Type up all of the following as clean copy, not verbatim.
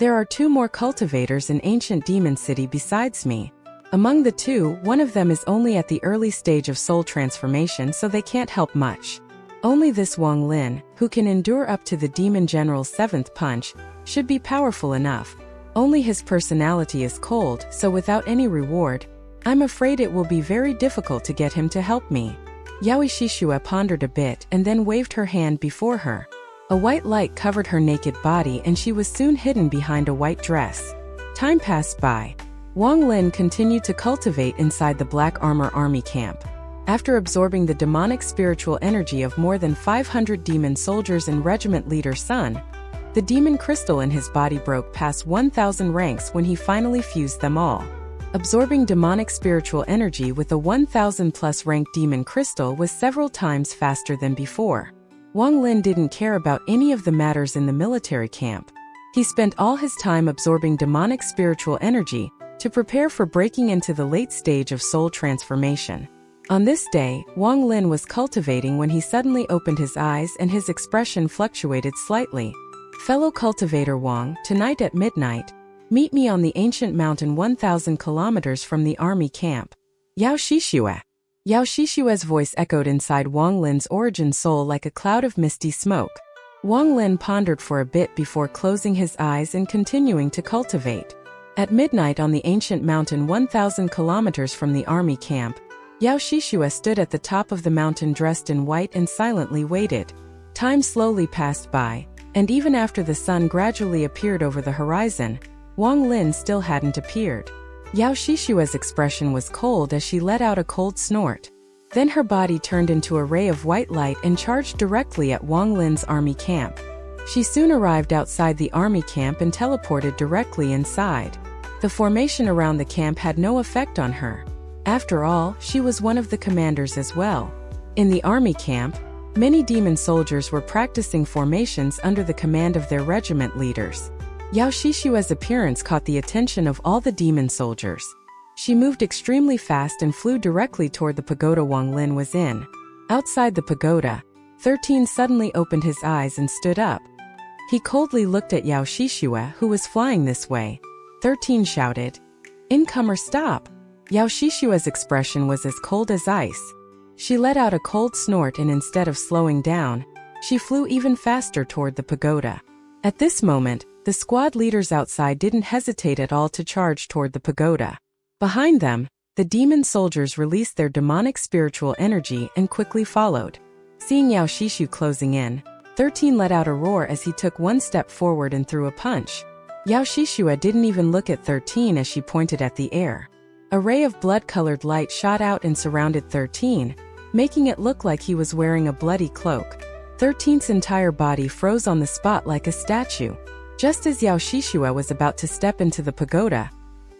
There are 2 more cultivators in Ancient Demon City besides me. Among the 2, one of them is only at the early stage of soul transformation, so they can't help much. Only this Wang Lin, who can endure up to the Demon General's 7th punch, should be powerful enough. Only his personality is cold, so without any reward, I'm afraid it will be very difficult to get him to help me. Yaoi Shishua pondered a bit and then waved her hand before her. A white light covered her naked body and she was soon hidden behind a white dress. Time passed by. Wang Lin continued to cultivate inside the Black Armor Army camp. After absorbing the demonic spiritual energy of more than 500 demon soldiers and regiment leader Sun, the demon crystal in his body broke past 1,000 ranks when he finally fused them all. Absorbing demonic spiritual energy with a 1,000+ rank demon crystal was several times faster than before. Wang Lin didn't care about any of the matters in the military camp. He spent all his time absorbing demonic spiritual energy to prepare for breaking into the late stage of soul transformation. On this day, Wang Lin was cultivating when he suddenly opened his eyes and his expression fluctuated slightly. Fellow cultivator Wang, tonight at midnight, meet me on the ancient mountain 1,000 kilometers from the army camp. Yao Shishua. Yao Shishua's voice echoed inside Wang Lin's origin soul like a cloud of misty smoke. Wang Lin pondered for a bit before closing his eyes and continuing to cultivate. At midnight on the ancient mountain 1,000 kilometers from the army camp, Yao Shishua stood at the top of the mountain dressed in white and silently waited. Time slowly passed by, and even after the sun gradually appeared over the horizon, Wang Lin still hadn't appeared. Yao Shishua's expression was cold as she let out a cold snort. Then her body turned into a ray of white light and charged directly at Wang Lin's army camp. She soon arrived outside the army camp and teleported directly inside. The formation around the camp had no effect on her. After all, she was one of the commanders as well. In the army camp, many demon soldiers were practicing formations under the command of their regiment leaders. Yao Shishua's appearance caught the attention of all the demon soldiers. She moved extremely fast and flew directly toward the pagoda Wang Lin was in. Outside the pagoda, 13 suddenly opened his eyes and stood up. He coldly looked at Yao Shishua, who was flying this way. 13 shouted, "Incomer, stop!" Yao Shishua's expression was as cold as ice. She let out a cold snort and instead of slowing down, she flew even faster toward the pagoda. At this moment, the squad leaders outside didn't hesitate at all to charge toward the pagoda. Behind them, the demon soldiers released their demonic spiritual energy and quickly followed. Seeing Yao Shishu closing in, 13 let out a roar as he took one step forward and threw a punch. Yao Shishua didn't even look at 13 as she pointed at the air. A ray of blood-colored light shot out and surrounded 13, making it look like he was wearing a bloody cloak. 13's entire body froze on the spot like a statue. Just as Yao Shishua was about to step into the pagoda,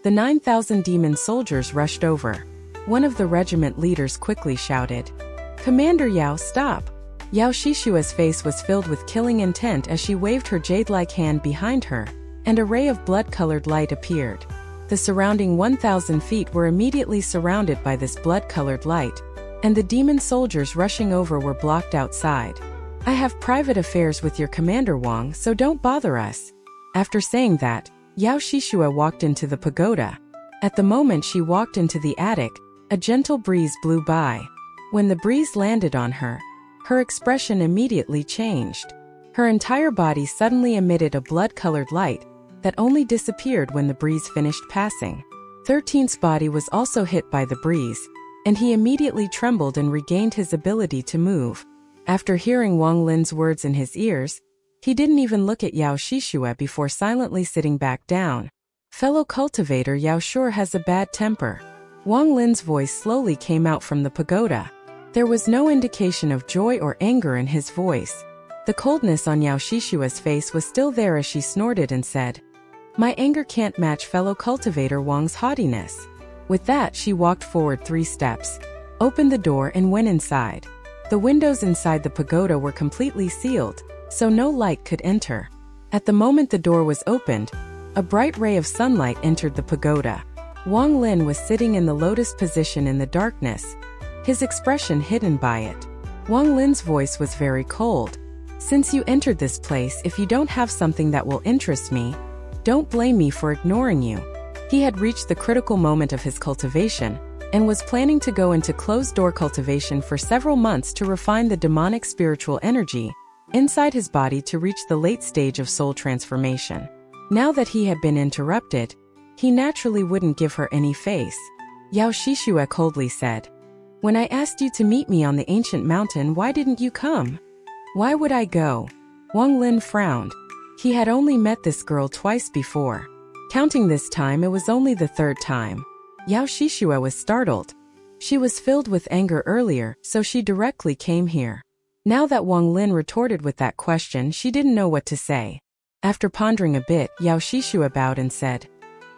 the 9,000 demon soldiers rushed over. One of the regiment leaders quickly shouted, "Commander Yao, stop!" Yao Shishua's face was filled with killing intent as she waved her jade-like hand behind her, and a ray of blood-colored light appeared. The surrounding 1,000 feet were immediately surrounded by this blood-colored light, and the demon soldiers rushing over were blocked outside. "I have private affairs with your commander Wang, so don't bother us." After saying that, Yao Shishua walked into the pagoda. At the moment she walked into the attic, a gentle breeze blew by. When the breeze landed on her, her expression immediately changed. Her entire body suddenly emitted a blood-colored light that only disappeared when the breeze finished passing. 13's body was also hit by the breeze, and he immediately trembled and regained his ability to move. After hearing Wang Lin's words in his ears, he didn't even look at Yao Shishua before silently sitting back down. Fellow cultivator Yao sure has a bad temper. Wang Lin's voice slowly came out from the pagoda. There was no indication of joy or anger in his voice. The coldness on Yao Shishua's face was still there as she snorted and said, "My anger can't match fellow cultivator Wang's haughtiness." With that, she walked forward 3 steps, opened the door and went inside. The windows inside the pagoda were completely sealed, so no light could enter. At the moment the door was opened, a bright ray of sunlight entered the pagoda. Wang Lin was sitting in the lotus position in the darkness, his expression hidden by it. Wang Lin's voice was very cold. "Since you entered this place, if you don't have something that will interest me, Don't blame me for ignoring you. He had reached the critical moment of his cultivation, and was planning to go into closed-door cultivation for several months to refine the demonic spiritual energy inside his body to reach the late stage of soul transformation. Now that he had been interrupted, he naturally wouldn't give her any face. Yao Shishue coldly said, "When I asked you to meet me on the ancient mountain, why didn't you come?" "Why would I go?" Wang Lin frowned. He had only met this girl twice before. Counting this time, it was only the third time. Yao Shishue was startled. She was filled with anger earlier, so she directly came here. Now that Wang Lin retorted with that question, she didn't know what to say. After pondering a bit, Yao Shishue bowed and said,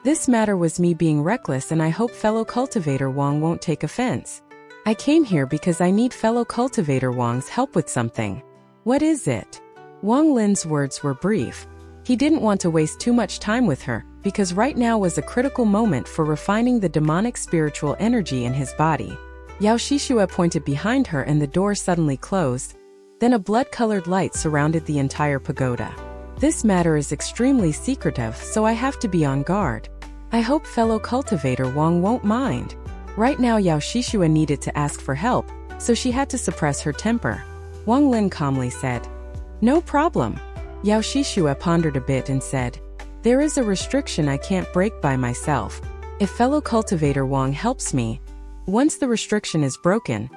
"This matter was me being reckless, and I hope fellow cultivator Wang won't take offense. I came here because I need fellow cultivator Wang's help with something." "What is it?" Wang Lin's words were brief. He didn't want to waste too much time with her, because right now was a critical moment for refining the demonic spiritual energy in his body. Yao Shishue pointed behind her and the door suddenly closed. Then a blood-colored light surrounded the entire pagoda. "This matter is extremely secretive, so I have to be on guard. I hope fellow cultivator Wang won't mind." Right now Yao Shishue needed to ask for help, so she had to suppress her temper. Wang Lin calmly said, "No problem." Yao Shishue pondered a bit and said, "There is a restriction I can't break by myself. If fellow cultivator Wang helps me, once the restriction is broken,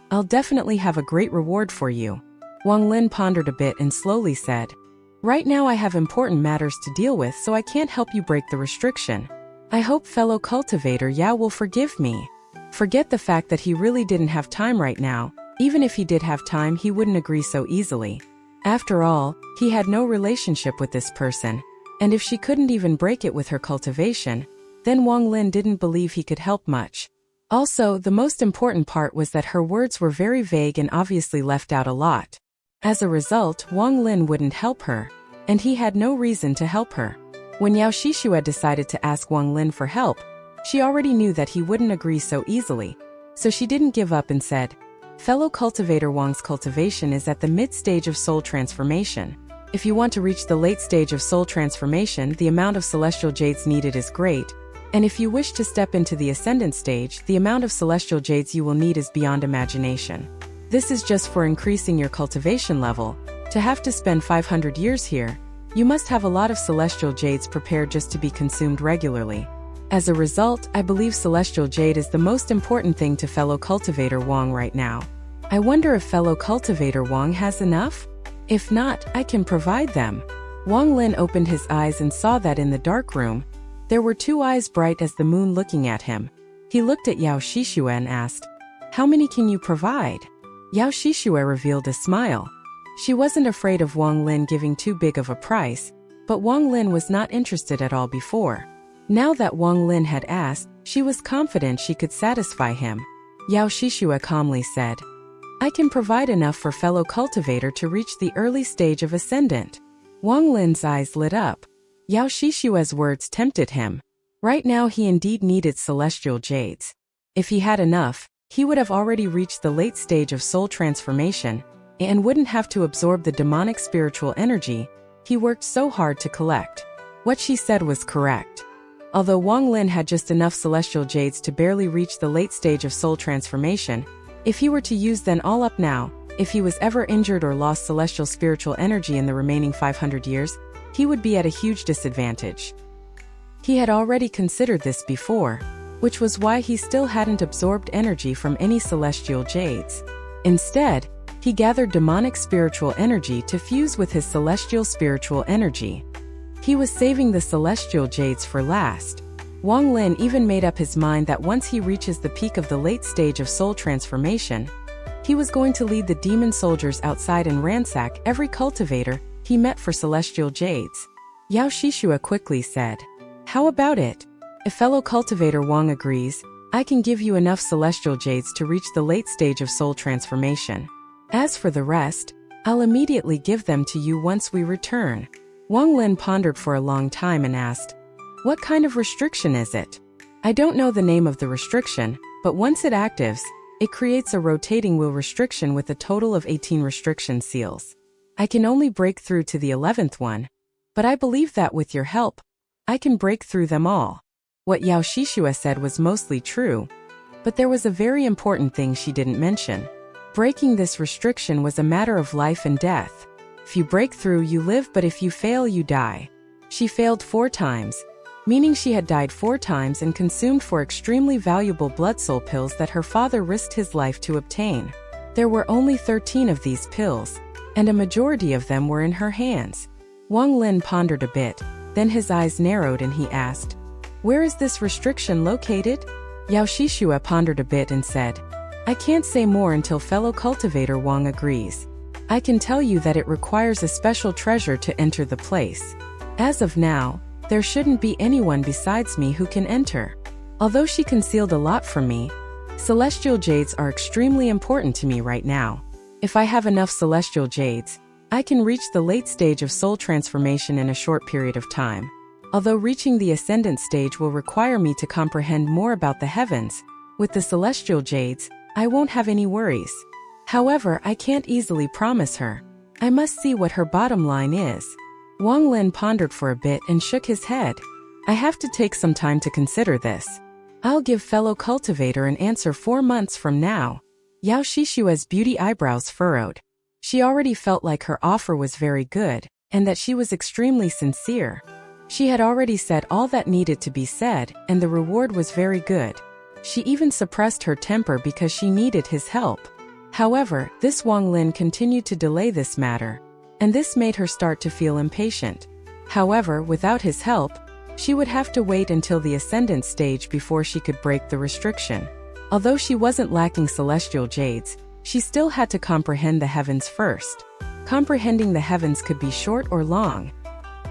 I'll definitely have a great reward for you." Wang Lin pondered a bit and slowly said, "Right now I have important matters to deal with, so I can't help you break the restriction. I hope fellow cultivator Yao will forgive me." Forget the fact that he really didn't have time right now. Even if he did have time, he wouldn't agree so easily. After all, he had no relationship with this person, and if she couldn't even break it with her cultivation, then Wang Lin didn't believe he could help much. Also, the most important part was that her words were very vague and obviously left out a lot. As a result, Wang Lin wouldn't help her, and he had no reason to help her. When Yao Shishue decided to ask Wang Lin for help, she already knew that he wouldn't agree so easily, so she didn't give up and said, "Fellow cultivator Wang's cultivation is at the mid-stage of soul transformation. If you want to reach the late stage of soul transformation, the amount of celestial jades needed is great, and if you wish to step into the ascendant stage, the amount of celestial jades you will need is beyond imagination. This is just for increasing your cultivation level. To have to spend 500 years here, you must have a lot of celestial jades prepared just to be consumed regularly. As a result, I believe celestial jade is the most important thing to fellow cultivator Wang right now. I wonder if fellow cultivator Wang has enough? If not, I can provide them." Wang Lin opened his eyes and saw that in the dark room, there were two eyes bright as the moon looking at him. He looked at Yao Shishue and asked, "How many can you provide?" Yao Shishue revealed a smile. She wasn't afraid of Wang Lin giving too big of a price, but Wang Lin was not interested at all before. Now that Wang Lin had asked, she was confident she could satisfy him. Yao Shishue calmly said, "I can provide enough for fellow cultivator to reach the early stage of ascendant." Wang Lin's eyes lit up. Yao Shishue's words tempted him. Right now he indeed needed celestial jades. If he had enough, he would have already reached the late stage of soul transformation, and wouldn't have to absorb the demonic spiritual energy he worked so hard to collect. What she said was correct. Although Wang Lin had just enough celestial jades to barely reach the late stage of soul transformation, if he were to use them all up now, if he was ever injured or lost celestial spiritual energy in the remaining 500 years, he would be at a huge disadvantage. He had already considered this before, which was why he still hadn't absorbed energy from any celestial jades. Instead, he gathered demonic spiritual energy to fuse with his celestial spiritual energy. He was saving the celestial jades for last. Wang Lin even made up his mind that once he reaches the peak of the late stage of soul transformation, he was going to lead the demon soldiers outside and ransack every cultivator he met for celestial jades. Yao Shishue quickly said, "How about it? If fellow cultivator Wang agrees, I can give you enough celestial jades to reach the late stage of soul transformation. As for the rest, I'll immediately give them to you once we return." Wang Lin pondered for a long time and asked, "What kind of restriction is it?" "I don't know the name of the restriction, but once it actives, it creates a rotating wheel restriction with a total of 18 restriction seals. I can only break through to the 11th one, but I believe that with your help, I can break through them all. What Yao Shishua said was mostly true, but there was a very important thing she didn't mention. Breaking this restriction was a matter of life and death. If you break through, you live, but if you fail, you die. She failed 4 times, meaning she had died 4 times and consumed 4 extremely valuable blood soul pills that her father risked his life to obtain. There were only 13 of these pills, and a majority of them were in her hands. Wang Lin pondered a bit, then his eyes narrowed and he asked, "Where is this restriction located?" Yao Shishua pondered a bit and said, "I can't say more until fellow cultivator Wang agrees. I can tell you that it requires a special treasure to enter the place. As of now, there shouldn't be anyone besides me who can enter. Although she concealed a lot from me, celestial jades are extremely important to me right now. If I have enough celestial jades, I can reach the late stage of soul transformation in a short period of time. Although reaching the ascendant stage will require me to comprehend more about the heavens, with the celestial jades, I won't have any worries. However, I can't easily promise her. I must see what her bottom line is." Wang Lin pondered for a bit and shook his head. "I have to take some time to consider this. I'll give fellow cultivator an answer 4 months from now." Yao Shishua's beauty eyebrows furrowed. She already felt like her offer was very good, and that she was extremely sincere. She had already said all that needed to be said, and the reward was very good. She even suppressed her temper because she needed his help. However, this Wang Lin continued to delay this matter, and this made her start to feel impatient. However, without his help, she would have to wait until the ascendant stage before she could break the restriction. Although she wasn't lacking celestial jades, she still had to comprehend the heavens first. Comprehending the heavens could be short or long.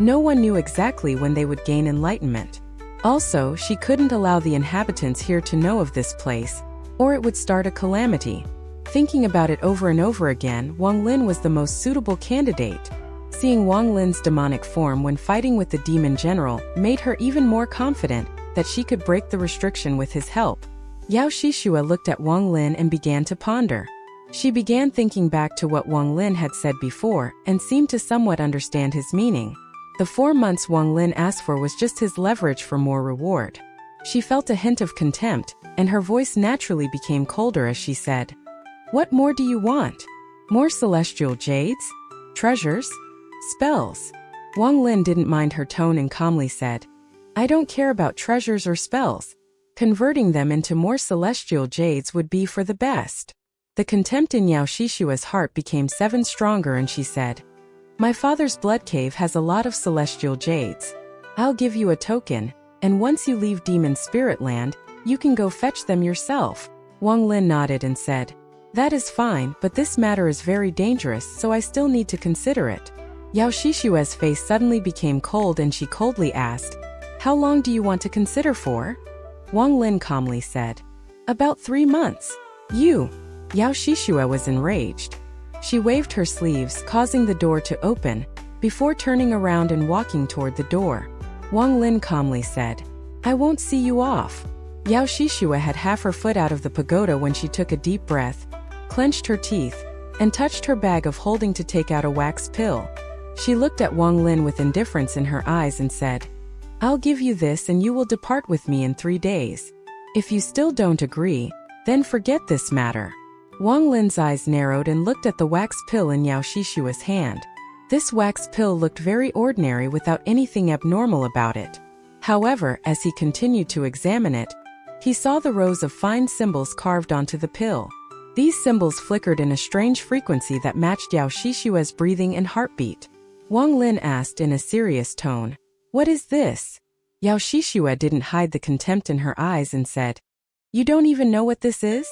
No one knew exactly when they would gain enlightenment. Also, she couldn't allow the inhabitants here to know of this place, or it would start a calamity. Thinking about it over and over again, Wang Lin was the most suitable candidate. Seeing Wang Lin's demonic form when fighting with the demon general made her even more confident that she could break the restriction with his help. Yao Shishua looked at Wang Lin and began to ponder. She began thinking back to what Wang Lin had said before and seemed to somewhat understand his meaning. The 4 months Wang Lin asked for was just his leverage for more reward. She felt a hint of contempt, and her voice naturally became colder as she said, "What more do you want? More celestial jades? Treasures? Spells?" Wang Lin didn't mind her tone and calmly said, "I don't care about treasures or spells. Converting them into more celestial jades would be for the best." The contempt in Yao Shishua's heart became 7 stronger and she said, "My father's blood cave has a lot of celestial jades. I'll give you a token, and once you leave Demon Spirit Land, you can go fetch them yourself." Wang Lin nodded and said, "That is fine, but this matter is very dangerous, so I still need to consider it." Yao Shishua's face suddenly became cold and she coldly asked, "How long do you want to consider for?" Wang Lin calmly said, "About 3 months. You." Yao Shishua was enraged. She waved her sleeves, causing the door to open, before turning around and walking toward the door. Wang Lin calmly said, "I won't see you off." Yao Shishua had half her foot out of the pagoda when she took a deep breath, clenched her teeth, and touched her bag of holding to take out a wax pill. She looked at Wang Lin with indifference in her eyes and said, "I'll give you this and you will depart with me in 3 days. If you still don't agree, then forget this matter." Wang Lin's eyes narrowed and looked at the wax pill in Yao Shishua's hand. This wax pill looked very ordinary without anything abnormal about it. However, as he continued to examine it, he saw the rows of fine symbols carved onto the pill. These symbols flickered in a strange frequency that matched Yao Shishua's breathing and heartbeat. Wang Lin asked in a serious tone, "What is this?" Yao Shishua didn't hide the contempt in her eyes and said, "You don't even know what this is?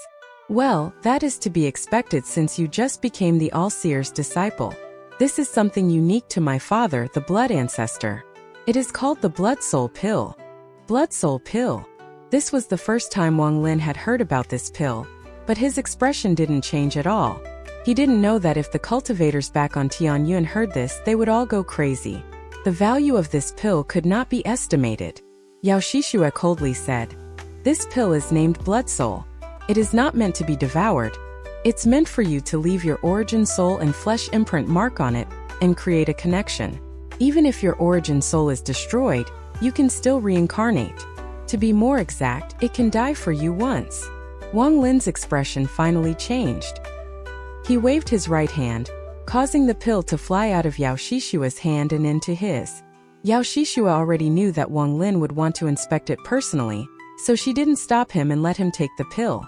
Well, that is to be expected since you just became the All-Seer's disciple. This is something unique to my father, the Blood Ancestor. It is called the Blood Soul Pill." Blood Soul Pill. This was the first time Wang Lin had heard about this pill, but his expression didn't change at all. He didn't know that if the cultivators back on Tianyuan heard this, they would all go crazy. The value of this pill could not be estimated. Yao Shishua coldly said, "This pill is named Blood Soul. It is not meant to be devoured. It's meant for you to leave your origin soul and flesh imprint mark on it and create a connection. Even if your origin soul is destroyed, you can still reincarnate. To be more exact, it can die for you once. Wang Lin's expression finally changed. He waved his right hand, causing the pill to fly out of Yao Shishua's hand and into his. Yao Shishua already knew that Wang Lin would want to inspect it personally, so she didn't stop him and let him take the pill.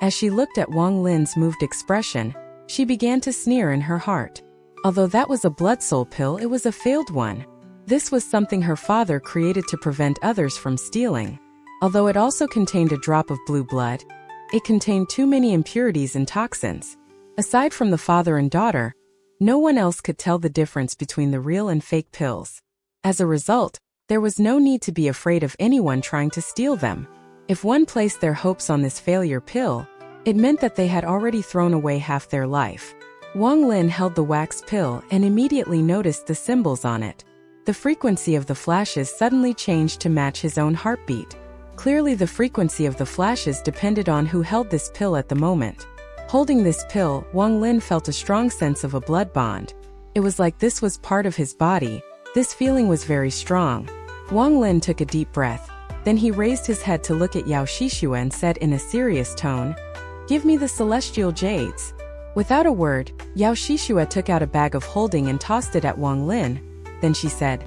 As she looked at Wang Lin's moved expression, she began to sneer in her heart. Although that was a blood soul pill, it was a failed one. This was something her father created to prevent others from stealing. Although it also contained a drop of blue blood, it contained too many impurities and toxins. Aside from the father and daughter, no one else could tell the difference between the real and fake pills. As a result, there was no need to be afraid of anyone trying to steal them. If one placed their hopes on this failure pill, it meant that they had already thrown away half their life. Wang Lin held the wax pill and immediately noticed the symbols on it. The frequency of the flashes suddenly changed to match his own heartbeat. Clearly, the frequency of the flashes depended on who held this pill at the moment. Holding this pill, Wang Lin felt a strong sense of a blood bond. It was like this was part of his body. This feeling was very strong. Wang Lin took a deep breath. Then he raised his head to look at Yao Shishua and said in a serious tone, "Give me the celestial jades." Without a word, Yao Shishua took out a bag of holding and tossed it at Wang Lin. Then she said,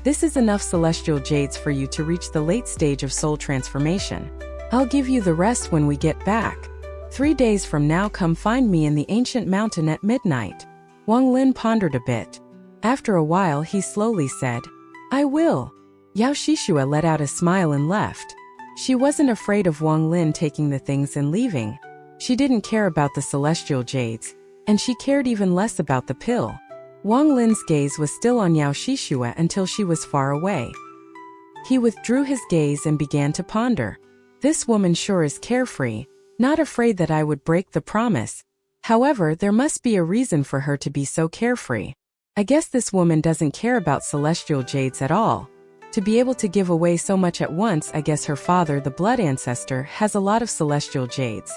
"This is enough celestial jades for you to reach the late stage of soul transformation. I'll give you the rest when we get back. 3 days from now, come find me in the ancient mountain at midnight." Wang Lin pondered a bit. After a while, he slowly said, "I will." Yao Shishua let out a smile and left. She wasn't afraid of Wang Lin taking the things and leaving. She didn't care about the celestial jades, and she cared even less about the pill. Wang Lin's gaze was still on Yao Shishua until she was far away. He withdrew his gaze and began to ponder. This woman sure is carefree, not afraid that I would break the promise. However, there must be a reason for her to be so carefree. I guess this woman doesn't care about celestial jades at all. To be able to give away so much at once, I guess her father, the blood ancestor, has a lot of celestial jades.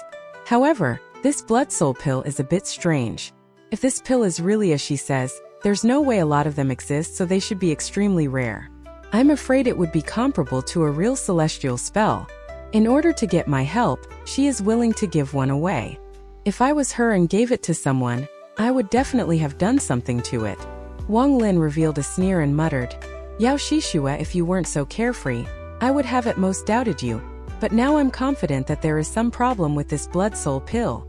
However, this blood soul pill is a bit strange. If this pill is really as she says, there's no way a lot of them exist, so they should be extremely rare. I'm afraid it would be comparable to a real celestial spell. In order to get my help, she is willing to give one away. If I was her and gave it to someone, I would definitely have done something to it. Wang Lin revealed a sneer and muttered, "Yao Shishua, if you weren't so carefree, I would have at most doubted you. But now I'm confident that there is some problem with this blood soul pill."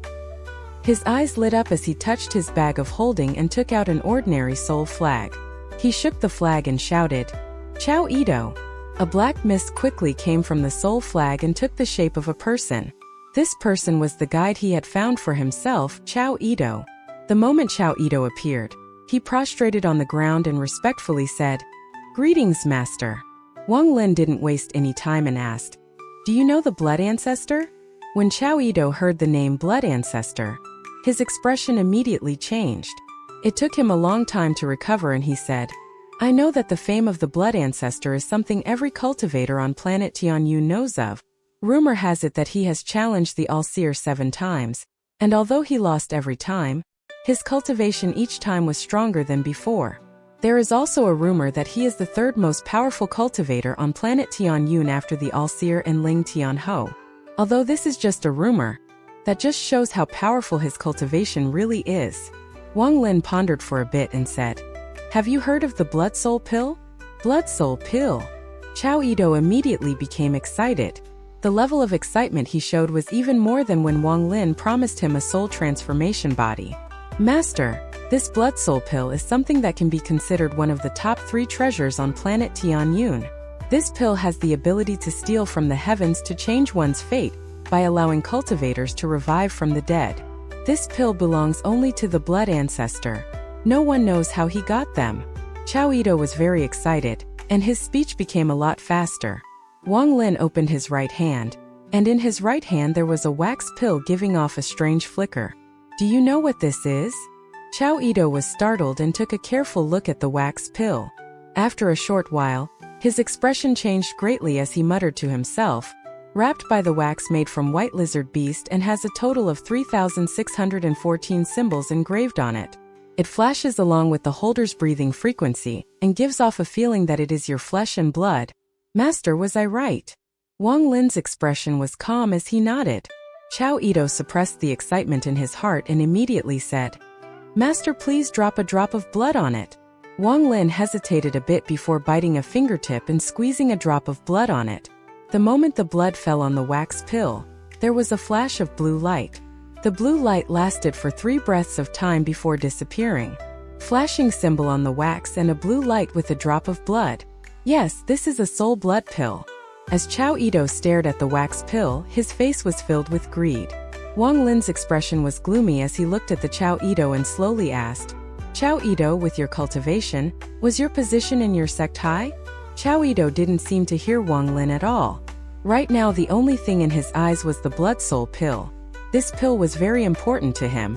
His eyes lit up as he touched his bag of holding and took out an ordinary soul flag. He shook the flag and shouted, "Chao Ido." A black mist quickly came from the soul flag and took the shape of a person. This person was the guide he had found for himself, Chao Ido. The moment Chao Ido appeared, he prostrated on the ground and respectfully said, "Greetings, Master." Wang Lin didn't waste any time and asked, "Do you know the blood ancestor?" When Chao Ido heard the name blood ancestor, his expression immediately changed. It took him a long time to recover and he said, "I know that the fame of the blood ancestor is something every cultivator on planet Tianyu knows of. Rumor has it that he has challenged the All-Seer 7 times, and although he lost every time, his cultivation each time was stronger than before. There is also a rumor that he is the third most powerful cultivator on planet Tianyun after the All-Seer and Ling Tianho. Although this is just a rumor, that just shows how powerful his cultivation really is." Wang Lin pondered for a bit and said, "Have you heard of the blood soul pill?" "Blood soul pill?" Chao Ido immediately became excited. The level of excitement he showed was even more than when Wang Lin promised him a soul transformation body. "Master, this blood soul pill is something that can be considered one of the top 3 treasures on planet Tianyun. This pill has the ability to steal from the heavens to change one's fate by allowing cultivators to revive from the dead. This pill belongs only to the blood ancestor. No one knows how he got them." Chao Ido was very excited, and his speech became a lot faster. Wang Lin opened his right hand, and in his right hand there was a wax pill giving off a strange flicker. "Do you know what this is?" Chao Ido was startled and took a careful look at the wax pill. After a short while, his expression changed greatly as he muttered to himself, "Wrapped by the wax made from white lizard beast and has a total of 3,614 symbols engraved on it. It flashes along with the holder's breathing frequency and gives off a feeling that it is your flesh and blood. Master, was I right? Wang Lin's expression was calm as he nodded. Qiao Ito suppressed the excitement in his heart and immediately said, Master, please drop a drop of blood on it. Wang Lin hesitated a bit before biting a fingertip and squeezing a drop of blood on it. The moment the blood fell on the wax pill, there was a flash of blue light. The blue light lasted for 3 breaths of time before disappearing. Flashing symbol on the wax and a blue light with a drop of blood. Yes, this is a soul blood pill. As Qiao Ito stared at the wax pill, his face was filled with greed. Wang Lin's expression was gloomy as he looked at the Qiao Ito and slowly asked, Qiao Ito, with your cultivation, was your position in your sect high? Qiao Ito didn't seem to hear Wang Lin at all. Right now the only thing in his eyes was the blood soul pill. This pill was very important to him.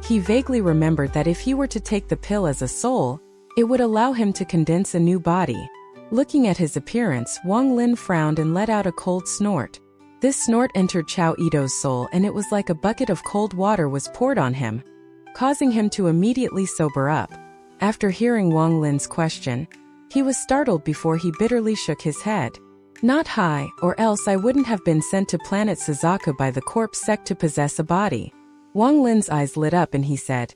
He vaguely remembered that if he were to take the pill as a soul, it would allow him to condense a new body. Looking at his appearance, Wang Lin frowned and let out a cold snort. This snort entered Qiao Ito's soul and it was like a bucket of cold water was poured on him, causing him to immediately sober up. After hearing Wang Lin's question, he was startled before he bitterly shook his head. Not high, or else I wouldn't have been sent to planet Suzaku by the corpse sect to possess a body. Wang Lin's eyes lit up and he said,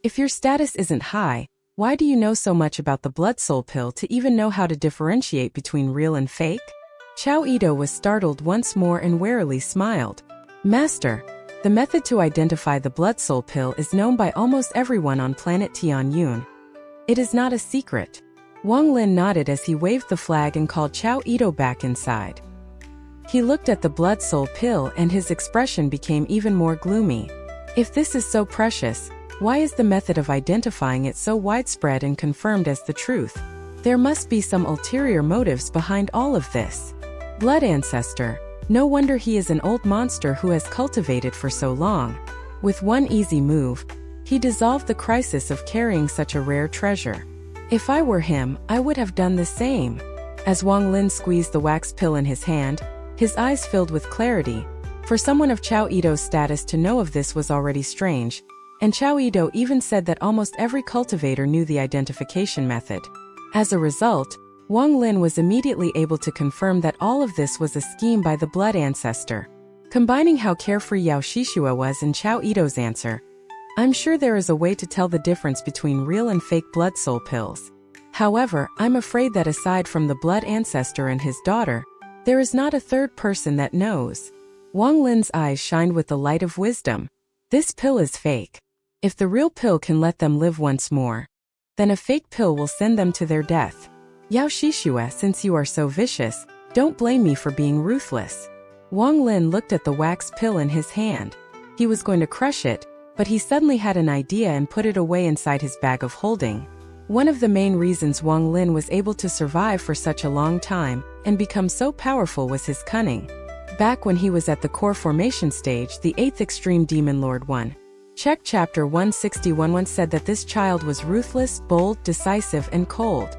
If your status isn't high, why do you know so much about the blood soul pill to even know how to differentiate between real and fake? Qiao Ito was startled once more and warily smiled. Master, the method to identify the blood soul pill is known by almost everyone on planet Tianyun. It is not a secret. Wang Lin nodded as he waved the flag and called Qiao Ito back inside. He looked at the blood soul pill and his expression became even more gloomy. If this is so precious, why is the method of identifying it so widespread and confirmed as the truth? There must be some ulterior motives behind all of this. Blood ancestor. No wonder he is an old monster who has cultivated for so long. With one easy move, he dissolved the crisis of carrying such a rare treasure. If I were him, I would have done the same. As Wang Lin squeezed the wax pill in his hand, his eyes filled with clarity. For someone of Qiao Ito's status to know of this was already strange, and Qiao Ito even said that almost every cultivator knew the identification method. As a result, Wang Lin was immediately able to confirm that all of this was a scheme by the blood ancestor. Combining how carefree Yao Shishua was and Qiao Ito's answer, I'm sure there is a way to tell the difference between real and fake blood soul pills. However, I'm afraid that aside from the blood ancestor and his daughter, there is not a third person that knows. Wang Lin's eyes shined with the light of wisdom. This pill is fake. If the real pill can let them live once more, then a fake pill will send them to their death. Yao Shishua, since you are so vicious, don't blame me for being ruthless. Wang Lin looked at the wax pill in his hand. He was going to crush it, but he suddenly had an idea and put it away inside his bag of holding. One of the main reasons Wang Lin was able to survive for such a long time and become so powerful was his cunning. Back when he was at the core formation stage, the 8th Extreme Demon Lord 1. Check Chapter 161 once said that this child was ruthless, bold, decisive, and cold.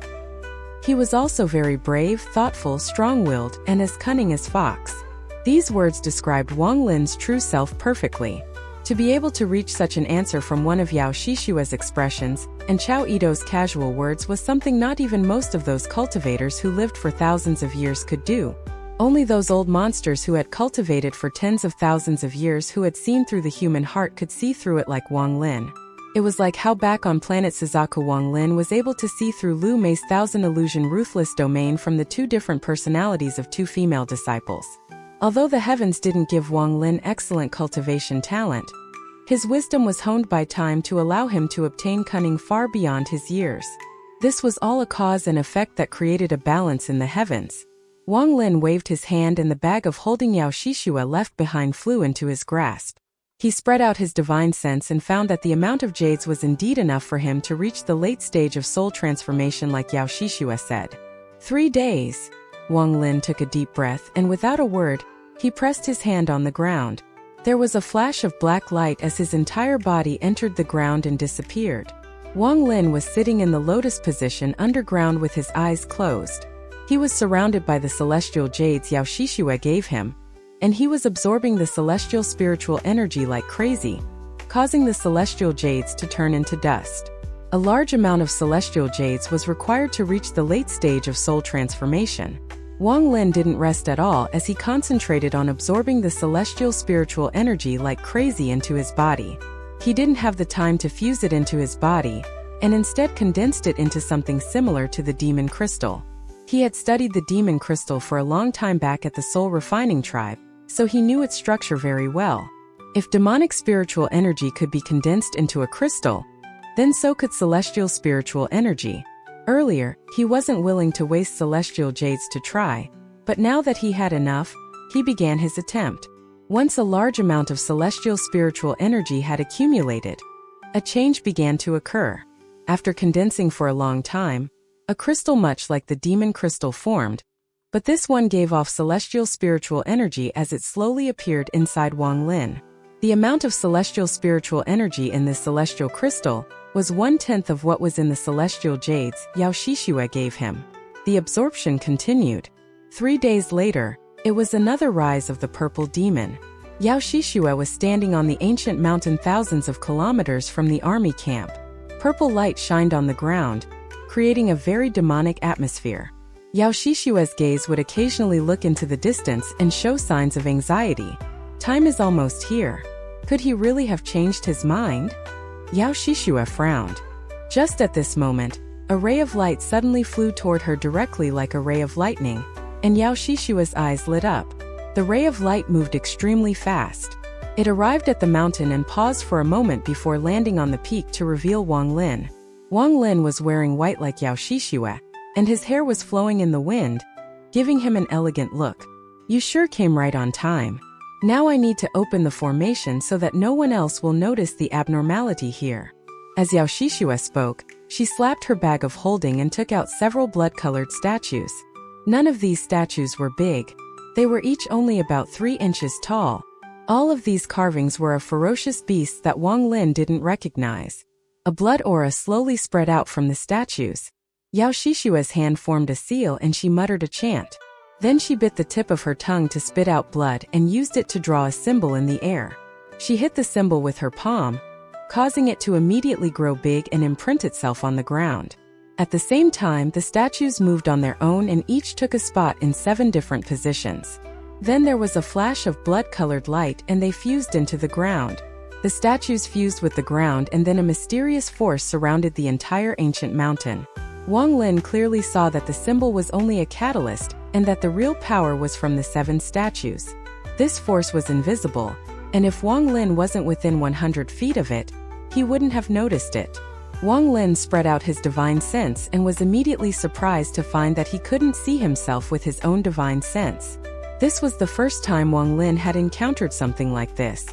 He was also very brave, thoughtful, strong-willed, and as cunning as fox. These words described Wang Lin's true self perfectly. To be able to reach such an answer from one of Yao Shishua's expressions and Qiao Ito's casual words was something not even most of those cultivators who lived for thousands of years could do. Only those old monsters who had cultivated for tens of thousands of years who had seen through the human heart could see through it like Wang Lin. It was like how back on planet Suzaku Wang Lin was able to see through Lu Mei's thousand illusion ruthless domain from the 2 different personalities of 2 female disciples. Although the heavens didn't give Wang Lin excellent cultivation talent, his wisdom was honed by time to allow him to obtain cunning far beyond his years. This was all a cause and effect that created a balance in the heavens. Wang Lin waved his hand and the bag of holding Yao Shishua left behind flew into his grasp. He spread out his divine sense and found that the amount of jades was indeed enough for him to reach the late stage of soul transformation like Yao Shishua said. 3 days. Wang Lin took a deep breath and without a word, he pressed his hand on the ground. There was a flash of black light as his entire body entered the ground and disappeared. Wang Lin was sitting in the lotus position underground with his eyes closed. He was surrounded by the celestial jades Yao Shishua gave him, and he was absorbing the celestial spiritual energy like crazy, causing the celestial jades to turn into dust. A large amount of celestial jades was required to reach the late stage of soul transformation. Wang Lin didn't rest at all as he concentrated on absorbing the celestial spiritual energy like crazy into his body. He didn't have the time to fuse it into his body, and instead condensed it into something similar to the demon crystal. He had studied the demon crystal for a long time back at the soul refining tribe, so he knew its structure very well. If demonic spiritual energy could be condensed into a crystal, then so could celestial spiritual energy. Earlier, he wasn't willing to waste celestial jades to try, but now that he had enough, he began his attempt. Once a large amount of celestial spiritual energy had accumulated, a change began to occur. After condensing for a long time, a crystal much like the demon crystal formed, but this one gave off celestial spiritual energy as it slowly appeared inside Wang Lin. The amount of celestial spiritual energy in this celestial crystal was 1/10 of what was in the celestial jades Yao Shishue gave him. The absorption continued. 3 days later, it was another rise of the purple demon. Yao Shishue was standing on the ancient mountain thousands of kilometers from the army camp. Purple light shined on the ground, creating a very demonic atmosphere. Yao Shishue's gaze would occasionally look into the distance and show signs of anxiety. Time is almost here. Could he really have changed his mind? Yao Shishue frowned. Just at this moment, a ray of light suddenly flew toward her directly like a ray of lightning, and Yao Shishue's eyes lit up. The ray of light moved extremely fast. It arrived at the mountain and paused for a moment before landing on the peak to reveal Wang Lin. Wang Lin was wearing white like Yao Shishue, and his hair was flowing in the wind, giving him an elegant look. You sure came right on time. Now I need to open the formation so that no one else will notice the abnormality here. As Yao Shishue spoke, she slapped her bag of holding and took out several blood-colored statues. None of these statues were big. They were each only about 3 inches tall. All of these carvings were of ferocious beasts that Wang Lin didn't recognize. A blood aura slowly spread out from the statues. Yao Shishue's hand formed a seal and she muttered a chant. Then she bit the tip of her tongue to spit out blood and used it to draw a symbol in the air. She hit the symbol with her palm, causing it to immediately grow big and imprint itself on the ground. At the same time, the statues moved on their own and each took a spot in 7 different positions. Then there was a flash of blood-colored light and they fused into the ground. The statues fused with the ground and then a mysterious force surrounded the entire ancient mountain. Wang Lin clearly saw that the symbol was only a catalyst and that the real power was from the 7 statues. This force was invisible, and if Wang Lin wasn't within 100 feet of it, he wouldn't have noticed it. Wang Lin spread out his divine sense and was immediately surprised to find that he couldn't see himself with his own divine sense. This was the first time Wang Lin had encountered something like this.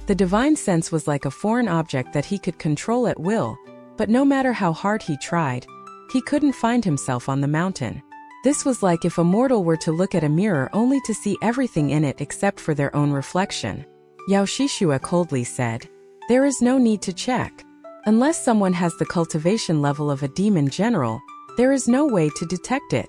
The divine sense was like a foreign object that he could control at will, but no matter how hard he tried, he couldn't find himself on the mountain. This was like if a mortal were to look at a mirror only to see everything in it except for their own reflection. Yao Shishue coldly said, "There is no need to check. Unless someone has the cultivation level of a demon general, there is no way to detect it."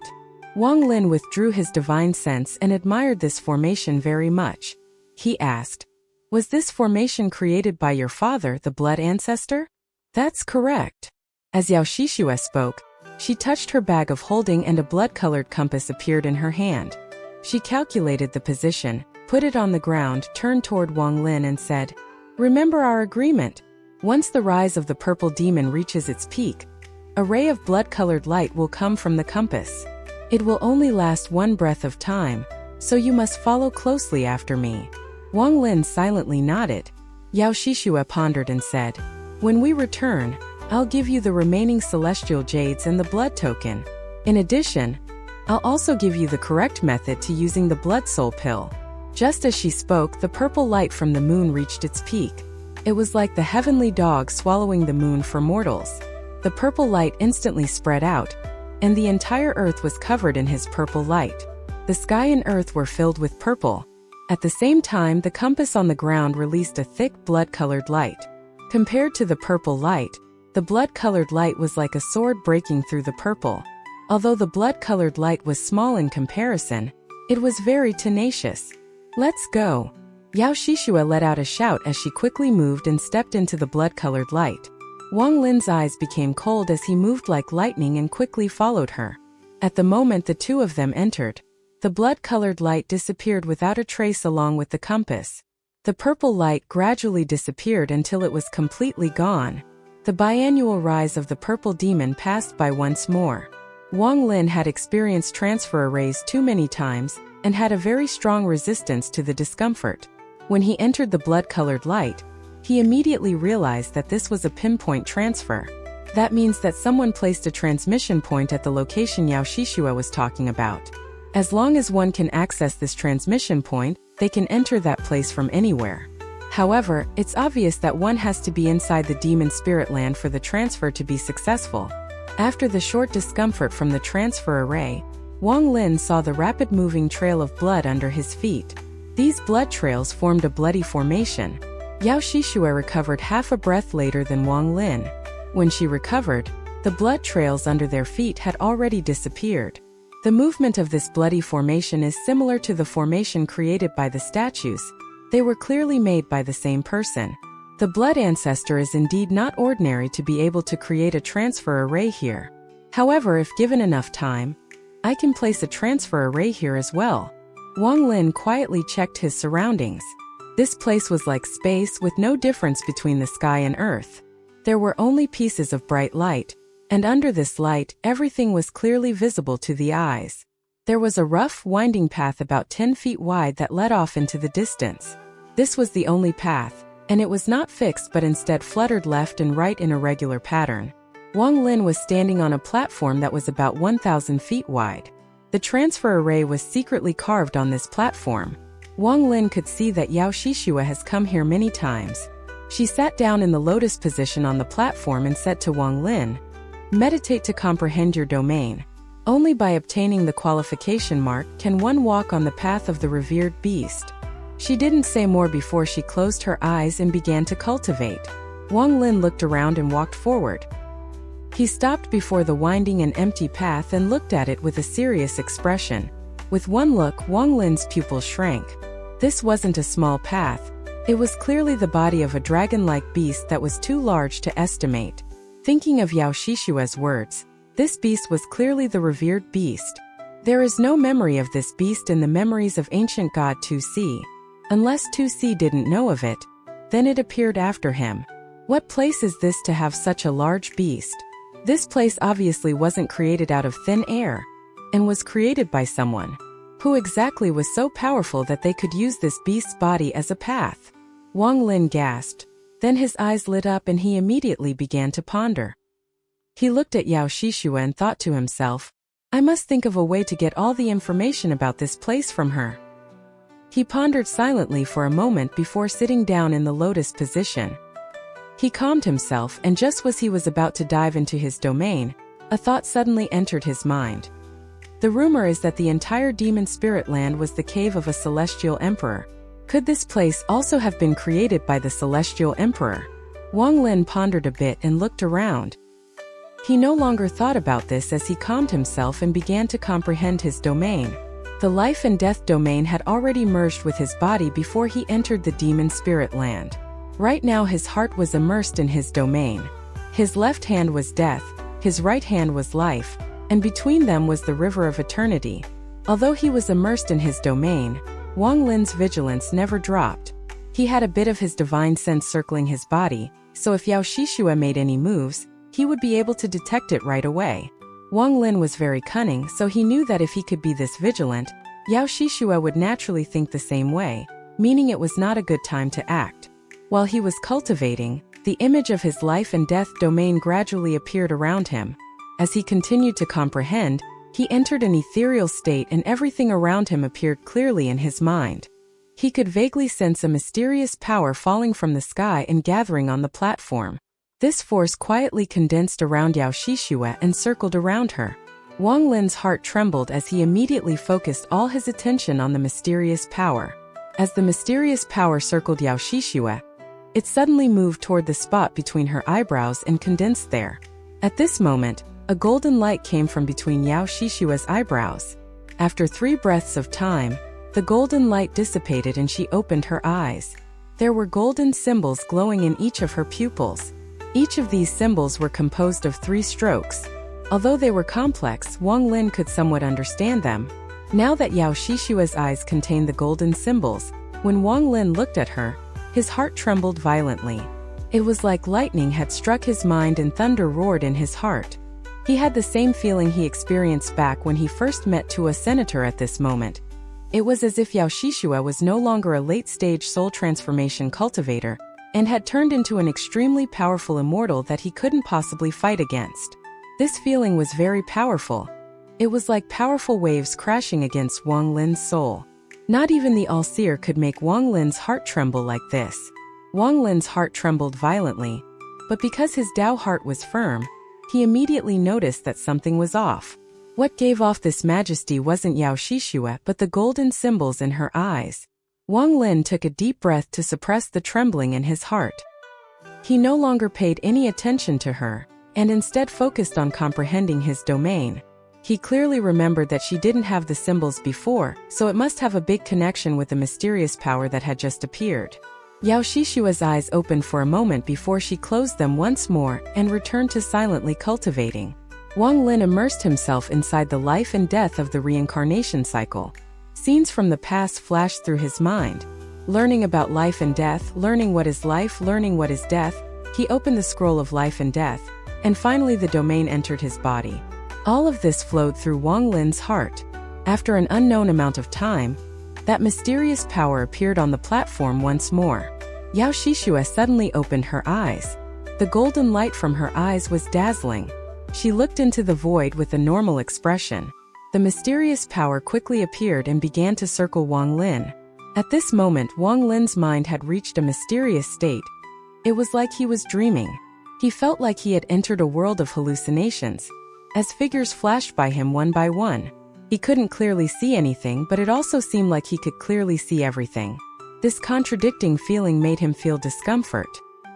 Wang Lin withdrew his divine sense and admired this formation very much. He asked, "Was this formation created by your father, the blood ancestor?" "That's correct." As Yao Shishue spoke, she touched her bag of holding and a blood-colored compass appeared in her hand. She calculated the position, put it on the ground, turned toward Wang Lin and said, "Remember our agreement. Once the rise of the purple demon reaches its peak, a ray of blood-colored light will come from the compass. It will only last 1 breath of time, so you must follow closely after me." Wang Lin silently nodded. Yao Shishue pondered and said, "When we return, I'll give you the remaining celestial jades and the blood token. In addition, I'll also give you the correct method to using the blood soul pill." Just as she spoke, the purple light from the moon reached its peak. It was like the heavenly dog swallowing the moon for mortals. The purple light instantly spread out, and the entire earth was covered in his purple light. The sky and earth were filled with purple. At the same time, the compass on the ground released a thick blood-colored light. Compared to the purple light, the blood-colored light was like a sword breaking through the purple. Although the blood-colored light was small in comparison, it was very tenacious. "Let's go." Yao Shishue let out a shout as she quickly moved and stepped into the blood-colored light. Wang Lin's eyes became cold as he moved like lightning and quickly followed her. At the moment the two of them entered, The blood-colored light disappeared without a trace along with the compass. The purple light gradually disappeared until it was completely gone. The biannual rise of the purple demon passed by once more. Wang Lin had experienced transfer arrays too many times and had a very strong resistance to the discomfort. When he entered the blood-colored light, he immediately realized that this was a pinpoint transfer. That means that someone placed a transmission point at the location Yao Shishua was talking about. As long as one can access this transmission point, they can enter that place from anywhere. However, it's obvious that one has to be inside the demon spirit land for the transfer to be successful. After the short discomfort from the transfer array, Wang Lin saw the rapid-moving trail of blood under his feet. These blood trails formed a bloody formation. Yao Shishua recovered half a breath later than Wang Lin. When she recovered, the blood trails under their feet had already disappeared. The movement of this bloody formation is similar to the formation created by the statues. They were clearly made by the same person. The blood ancestor is indeed not ordinary to be able to create a transfer array here. However, if given enough time, I can place a transfer array here as well. Wang Lin quietly checked his surroundings. This place was like space with no difference between the sky and earth. There were only pieces of bright light, and under this light, everything was clearly visible to the eyes. There was a rough, winding path about 10 feet wide that led off into the distance. This was the only path, and it was not fixed but instead fluttered left and right in a regular pattern. Wang Lin was standing on a platform that was about 1,000 feet wide. The transfer array was secretly carved on this platform. Wang Lin could see that Yao Shishua has come here many times. She sat down in the lotus position on the platform and said to Wang Lin, "Meditate to comprehend your domain. Only by obtaining the qualification mark can one walk on the path of the revered beast." She didn't say more before she closed her eyes and began to cultivate. Wang Lin looked around and walked forward. He stopped before the winding and empty path and looked at it with a serious expression. With one look, Wang Lin's pupils shrank. This wasn't a small path. It was clearly the body of a dragon-like beast that was too large to estimate. Thinking of Yao Shishua's words, this beast was clearly the revered beast. There is no memory of this beast in the memories of ancient god 2C. Unless 2C didn't know of it, then it appeared after him. What place is this to have such a large beast? This place obviously wasn't created out of thin air, and was created by someone. Who exactly was so powerful that they could use this beast's body as a path? Wang Lin gasped. Then his eyes lit up and he immediately began to ponder. He looked at Yao Shishua and thought to himself, I must think of a way to get all the information about this place from her. He pondered silently for a moment before sitting down in the lotus position. He calmed himself, and just as he was about to dive into his domain, a thought suddenly entered his mind. The rumor is that the entire demon spirit land was the cave of a celestial emperor. Could this place also have been created by the celestial emperor? Wang Lin pondered a bit and looked around. He no longer thought about this as he calmed himself and began to comprehend his domain. The life and death domain had already merged with his body before he entered the demon spirit land. Right now his heart was immersed in his domain. His left hand was death, his right hand was life, and between them was the river of eternity. Although he was immersed in his domain, Wang Lin's vigilance never dropped. He had a bit of his divine sense circling his body, so if Yao Shishua made any moves, he would be able to detect it right away. Wang Lin was very cunning, so he knew that if he could be this vigilant, Yao Shishua would naturally think the same way, meaning it was not a good time to act. While he was cultivating, the image of his life and death domain gradually appeared around him. As he continued to comprehend, he entered an ethereal state and everything around him appeared clearly in his mind. He could vaguely sense a mysterious power falling from the sky and gathering on the platform. This force quietly condensed around Yao Shishua and circled around her. Wang Lin's heart trembled as he immediately focused all his attention on the mysterious power. As the mysterious power circled Yao Shishua, it suddenly moved toward the spot between her eyebrows and condensed there. At this moment, a golden light came from between Yao Shishua's eyebrows. After 3 breaths of time, the golden light dissipated and she opened her eyes. There were golden symbols glowing in each of her pupils. Each of these symbols were composed of 3 strokes. Although they were complex, Wang Lin could somewhat understand them. Now that Yao Shishua's eyes contained the golden symbols, when Wang Lin looked at her, his heart trembled violently. It was like lightning had struck his mind and thunder roared in his heart. He had the same feeling he experienced back when he first met Tua Senator at this moment. It was as if Yao Shishua was no longer a late-stage soul transformation cultivator, and had turned into an extremely powerful immortal that he couldn't possibly fight against. This feeling was very powerful. It was like powerful waves crashing against Wang Lin's soul. Not even the All-Seer could make Wang Lin's heart tremble like this. Wang Lin's heart trembled violently, but because his Dao heart was firm, he immediately noticed that something was off. What gave off this majesty wasn't Yao Shishua but the golden symbols in her eyes. Wang Lin took a deep breath to suppress the trembling in his heart. He no longer paid any attention to her, and instead focused on comprehending his domain. He clearly remembered that she didn't have the symbols before, so it must have a big connection with the mysterious power that had just appeared. Yao Shishua's eyes opened for a moment before she closed them once more and returned to silently cultivating. Wang Lin immersed himself inside the life and death of the reincarnation cycle. Scenes from the past flashed through his mind. Learning about life and death, learning what is life, learning what is death. He opened the scroll of life and death, and finally the domain entered his body. All of this flowed through Wang Lin's heart. After an unknown amount of time, that mysterious power appeared on the platform once more. Yao Shishua suddenly opened her eyes. The golden light from her eyes was dazzling. She looked into the void with a normal expression. The mysterious power quickly appeared and began to circle Wang Lin. At this moment, Wang Lin's mind had reached a mysterious state. It was like he was dreaming. He felt like he had entered a world of hallucinations. As figures flashed by him one by one, he couldn't clearly see anything, but it also seemed like he could clearly see everything. This contradicting feeling made him feel discomfort.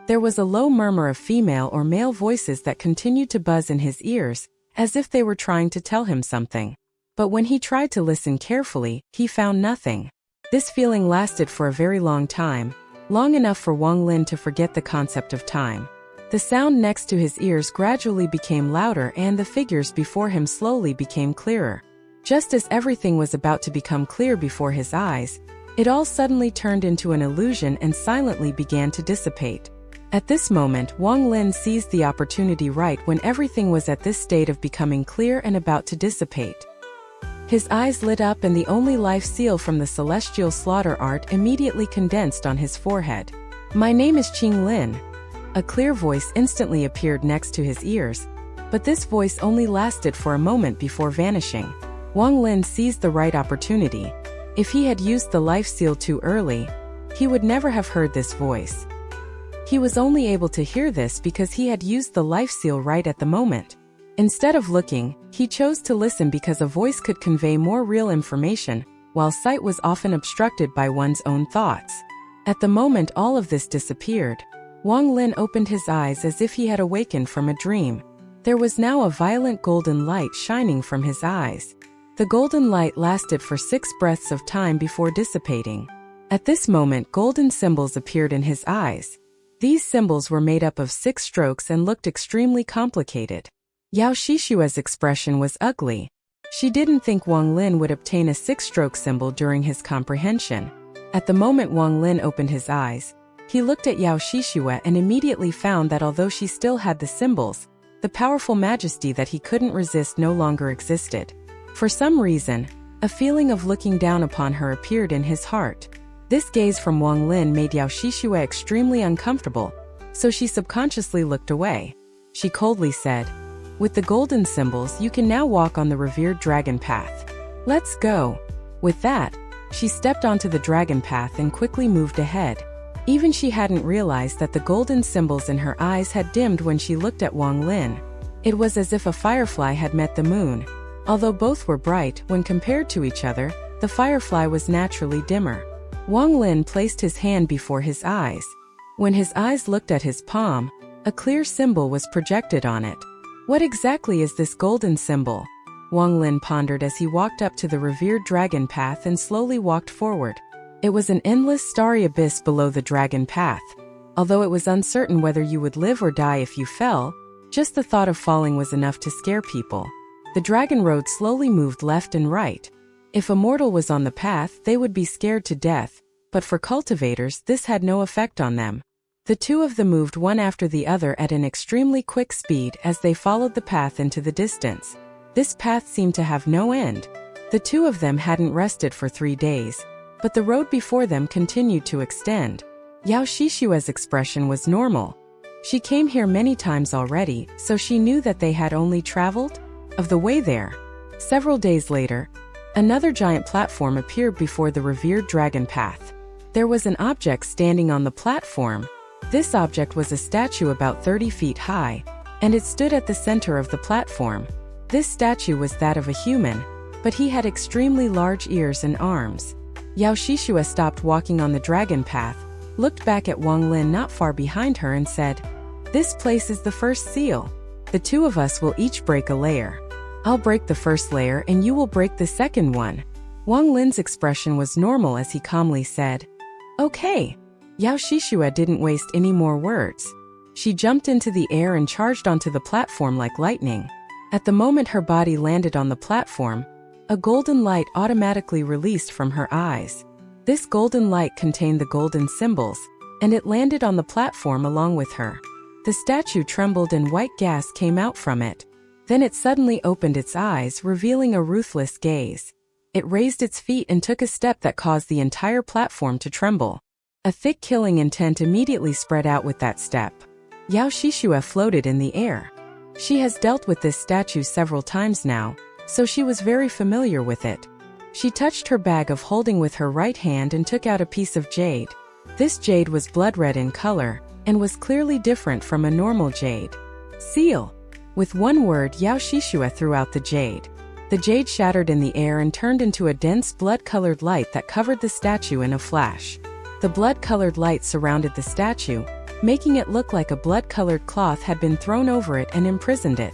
There was a low murmur of female or male voices that continued to buzz in his ears, as if they were trying to tell him something. But when he tried to listen carefully, he found nothing. This feeling lasted for a very long time, long enough for Wang Lin to forget the concept of time. The sound next to his ears gradually became louder and the figures before him slowly became clearer. Just as everything was about to become clear before his eyes, it all suddenly turned into an illusion and silently began to dissipate. At this moment, Wang Lin seized the opportunity right when everything was at this state of becoming clear and about to dissipate. His eyes lit up and the only life seal from the celestial slaughter art immediately condensed on his forehead. "My name is Qing Lin." A clear voice instantly appeared next to his ears, but this voice only lasted for a moment before vanishing. Wang Lin seized the right opportunity. If he had used the life seal too early, he would never have heard this voice. He was only able to hear this because he had used the life seal right at the moment. Instead of looking, he chose to listen because a voice could convey more real information, while sight was often obstructed by one's own thoughts. At the moment all of this disappeared, Wang Lin opened his eyes as if he had awakened from a dream. There was now a violent golden light shining from his eyes. The golden light lasted for 6 breaths of time before dissipating. At this moment golden symbols appeared in his eyes. These symbols were made up of 6 strokes and looked extremely complicated. Yao Shishua's expression was ugly. She didn't think Wang Lin would obtain a 6-stroke symbol during his comprehension. At the moment Wang Lin opened his eyes, he looked at Yao Shishua and immediately found that although she still had the symbols, the powerful majesty that he couldn't resist no longer existed. For some reason, a feeling of looking down upon her appeared in his heart. This gaze from Wang Lin made Yao Shishua extremely uncomfortable, so she subconsciously looked away. She coldly said, "With the golden symbols, you can now walk on the revered dragon path. Let's go." With that, she stepped onto the dragon path and quickly moved ahead. Even she hadn't realized that the golden symbols in her eyes had dimmed when she looked at Wang Lin. It was as if a firefly had met the moon. Although both were bright, when compared to each other, the firefly was naturally dimmer. Wang Lin placed his hand before his eyes. When his eyes looked at his palm, a clear symbol was projected on it. What exactly is this golden symbol? Wang Lin pondered as he walked up to the revered dragon path and slowly walked forward. It was an endless starry abyss below the dragon path. Although it was uncertain whether you would live or die if you fell, just the thought of falling was enough to scare people. The dragon road slowly moved left and right. If a mortal was on the path, they would be scared to death, but for cultivators this had no effect on them. The two of them moved one after the other at an extremely quick speed as they followed the path into the distance. This path seemed to have no end. The two of them hadn't rested for 3 days, but the road before them continued to extend. Yao Shishua's expression was normal. She came here many times already, so she knew that they had only traveled of the way there. Several days later, another giant platform appeared before the revered dragon path. There was an object standing on the platform. This object was a statue about 30 feet high, and it stood at the center of the platform. This statue was that of a human, but he had extremely large ears and arms. Yao Shishua stopped walking on the dragon path, looked back at Wang Lin not far behind her and said, "This place is the first seal. The two of us will each break a layer. I'll break the first layer and you will break the second one." Wang Lin's expression was normal as he calmly said, "Okay." Yao Shishua didn't waste any more words. She jumped into the air and charged onto the platform like lightning. At the moment her body landed on the platform, a golden light automatically released from her eyes. This golden light contained the golden symbols, and it landed on the platform along with her. The statue trembled and white gas came out from it. Then it suddenly opened its eyes, revealing a ruthless gaze. It raised its feet and took a step that caused the entire platform to tremble. A thick killing intent immediately spread out with that step. Yao Shishua floated in the air. She has dealt with this statue several times now, so she was very familiar with it. She touched her bag of holding with her right hand and took out a piece of jade. This jade was blood red in color, and was clearly different from a normal jade. "Seal!" With one word, Yao Shishua threw out the jade. The jade shattered in the air and turned into a dense blood-colored light that covered the statue in a flash. The blood-colored light surrounded the statue, making it look like a blood-colored cloth had been thrown over it and imprisoned it.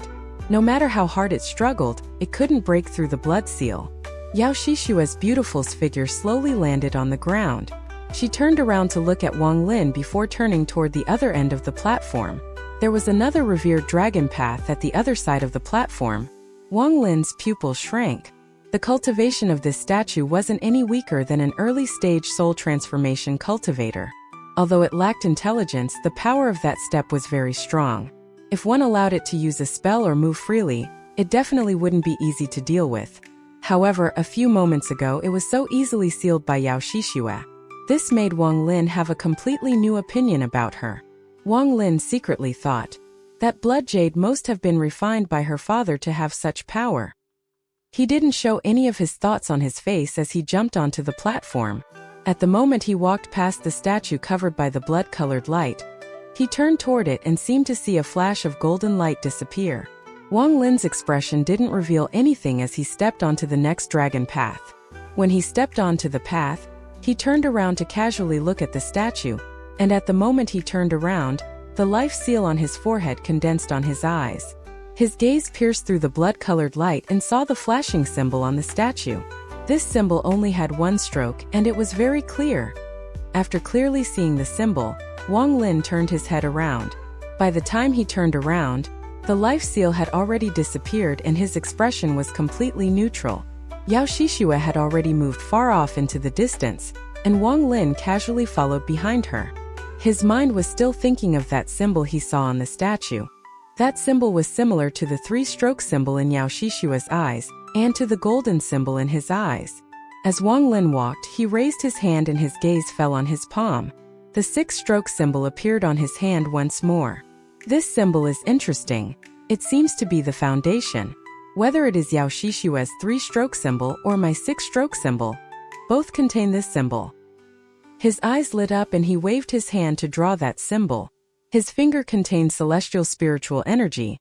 No matter how hard it struggled, it couldn't break through the blood seal. Yao Shishua's beautiful figure slowly landed on the ground. She turned around to look at Wang Lin before turning toward the other end of the platform. There was another revered dragon path at the other side of the platform. Wang Lin's pupil shrank. The cultivation of this statue wasn't any weaker than an early-stage soul transformation cultivator. Although it lacked intelligence, the power of that step was very strong. If one allowed it to use a spell or move freely, it definitely wouldn't be easy to deal with. However, a few moments ago it was so easily sealed by Yao Shishua. This made Wang Lin have a completely new opinion about her. Wang Lin secretly thought, that blood jade must have been refined by her father to have such power. He didn't show any of his thoughts on his face as he jumped onto the platform. At the moment he walked past the statue covered by the blood-colored light, he turned toward it and seemed to see a flash of golden light disappear. Wang Lin's expression didn't reveal anything as he stepped onto the next dragon path. When he stepped onto the path, he turned around to casually look at the statue, and at the moment he turned around, the life seal on his forehead condensed on his eyes. His gaze pierced through the blood-colored light and saw the flashing symbol on the statue. This symbol only had one stroke, and it was very clear. After clearly seeing the symbol, Wang Lin turned his head around. By the time he turned around, the life seal had already disappeared and his expression was completely neutral. Yao Shishua had already moved far off into the distance, and Wang Lin casually followed behind her. His mind was still thinking of that symbol he saw on the statue. That symbol was similar to the 3-stroke symbol in Yao Shishua's eyes, and to the golden symbol in his eyes. As Wang Lin walked, he raised his hand and his gaze fell on his palm. The 6-stroke symbol appeared on his hand once more. This symbol is interesting. It seems to be the foundation. Whether it is Yao Shishua's 3-stroke symbol or my 6-stroke symbol, both contain this symbol. His eyes lit up and he waved his hand to draw that symbol. His finger contained celestial spiritual energy,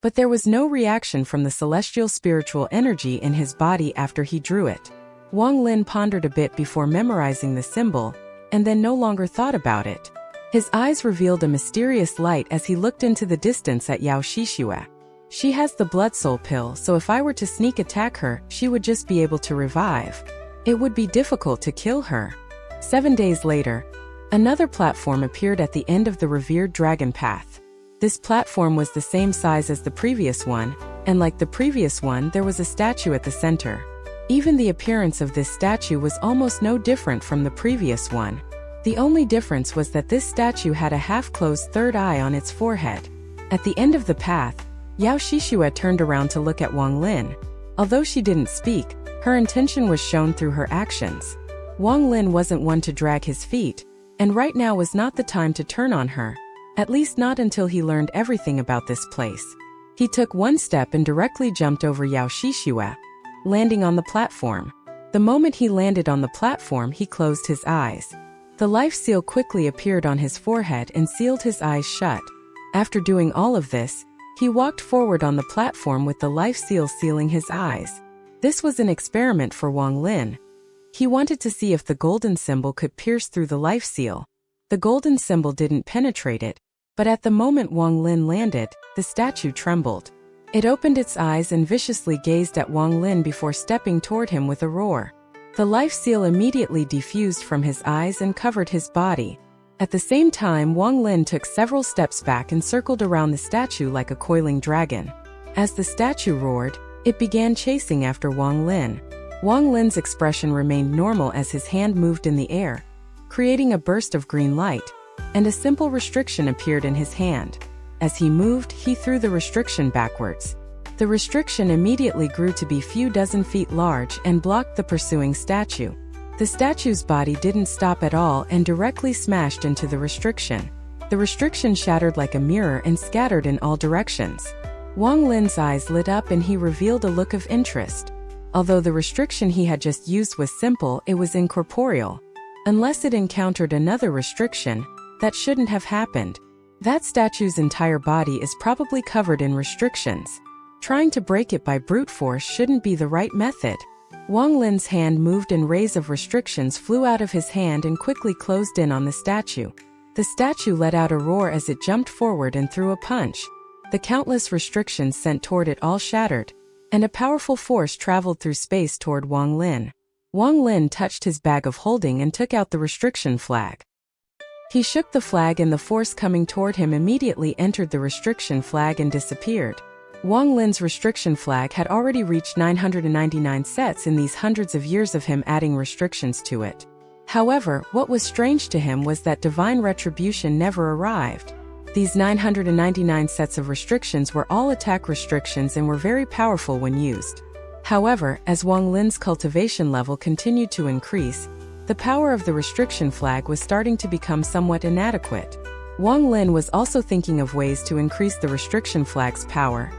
but there was no reaction from the celestial spiritual energy in his body after he drew it. Wang Lin pondered a bit before memorizing the symbol, and then no longer thought about it. His eyes revealed a mysterious light as he looked into the distance at Yao Shishua. She has the blood soul pill, so if I were to sneak attack her, she would just be able to revive. It would be difficult to kill her. 7 days later, another platform appeared at the end of the revered dragon path. This platform was the same size as the previous one, and like the previous one, there was a statue at the center. Even the appearance of this statue was almost no different from the previous one. The only difference was that this statue had a half-closed third eye on its forehead. At the end of the path, Yao Shishua turned around to look at Wang Lin. Although she didn't speak, her intention was shown through her actions. Wang Lin wasn't one to drag his feet, and right now was not the time to turn on her, at least not until he learned everything about this place. He took one step and directly jumped over Yao Shishua, landing on the platform. The moment he landed on the platform, he closed his eyes. The life seal quickly appeared on his forehead and sealed his eyes shut. After doing all of this, he walked forward on the platform with the life seal sealing his eyes. This was an experiment for Wang Lin. He wanted to see if the golden symbol could pierce through the life seal. The golden symbol didn't penetrate it, but at the moment Wang Lin landed, the statue trembled. It opened its eyes and viciously gazed at Wang Lin before stepping toward him with a roar. The life seal immediately diffused from his eyes and covered his body. At the same time, Wang Lin took several steps back and circled around the statue like a coiling dragon. As the statue roared, it began chasing after Wang Lin. Wang Lin's expression remained normal as his hand moved in the air, creating a burst of green light, and a simple restriction appeared in his hand. As he moved, he threw the restriction backwards. The restriction immediately grew to be few dozen feet large and blocked the pursuing statue. The statue's body didn't stop at all and directly smashed into the restriction. The restriction shattered like a mirror and scattered in all directions. Wang Lin's eyes lit up and he revealed a look of interest. Although the restriction he had just used was simple, it was incorporeal. Unless it encountered another restriction, that shouldn't have happened. That statue's entire body is probably covered in restrictions. Trying to break it by brute force shouldn't be the right method. Wang Lin's hand moved and rays of restrictions flew out of his hand and quickly closed in on the statue. The statue let out a roar as it jumped forward and threw a punch. The countless restrictions sent toward it all shattered, and a powerful force traveled through space toward Wang Lin. Wang Lin touched his bag of holding and took out the restriction flag. He shook the flag and the force coming toward him immediately entered the restriction flag and disappeared. Wang Lin's restriction flag had already reached 999 sets in these hundreds of years of him adding restrictions to it. However, what was strange to him was that divine retribution never arrived. These 999 sets of restrictions were all attack restrictions and were very powerful when used. However, as Wang Lin's cultivation level continued to increase, the power of the restriction flag was starting to become somewhat inadequate. Wang Lin was also thinking of ways to increase the restriction flag's power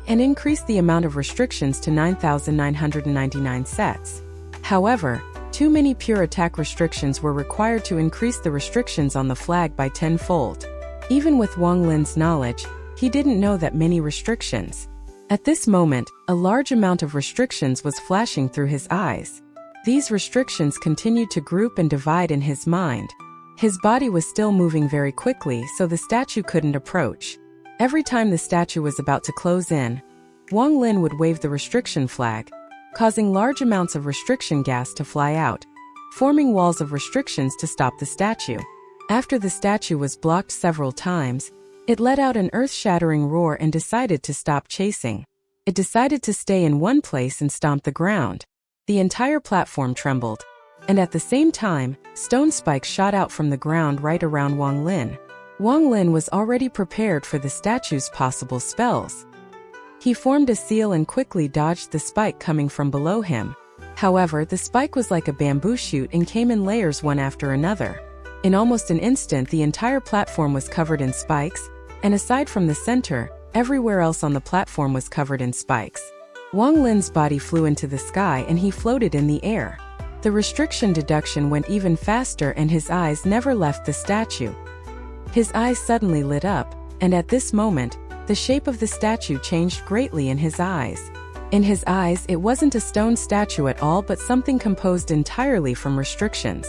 and increase the amount of restrictions to 9,999 sets. However, too many pure attack restrictions were required to increase the restrictions on the flag by tenfold. Even with Wang Lin's knowledge, he didn't know that many restrictions. At this moment, a large amount of restrictions was flashing through his eyes. These restrictions continued to group and divide in his mind. His body was still moving very quickly, so the statue couldn't approach. Every time the statue was about to close in, Wang Lin would wave the restriction flag, causing large amounts of restriction gas to fly out, forming walls of restrictions to stop the statue. After the statue was blocked several times, it let out an earth-shattering roar and decided to stop chasing. It decided to stay in one place and stomp the ground. The entire platform trembled, and at the same time, stone spikes shot out from the ground right around Wang Lin. Wang Lin was already prepared for the statue's possible spells. He formed a seal and quickly dodged the spike coming from below him. However, the spike was like a bamboo shoot and came in layers one after another. In almost an instant, the entire platform was covered in spikes, and aside from the center, everywhere else on the platform was covered in spikes. Wang Lin's body flew into the sky and he floated in the air. The restriction deduction went even faster and his eyes never left the statue. His eyes suddenly lit up, and at this moment, the shape of the statue changed greatly in his eyes. In his eyes, it wasn't a stone statue at all but something composed entirely from restrictions.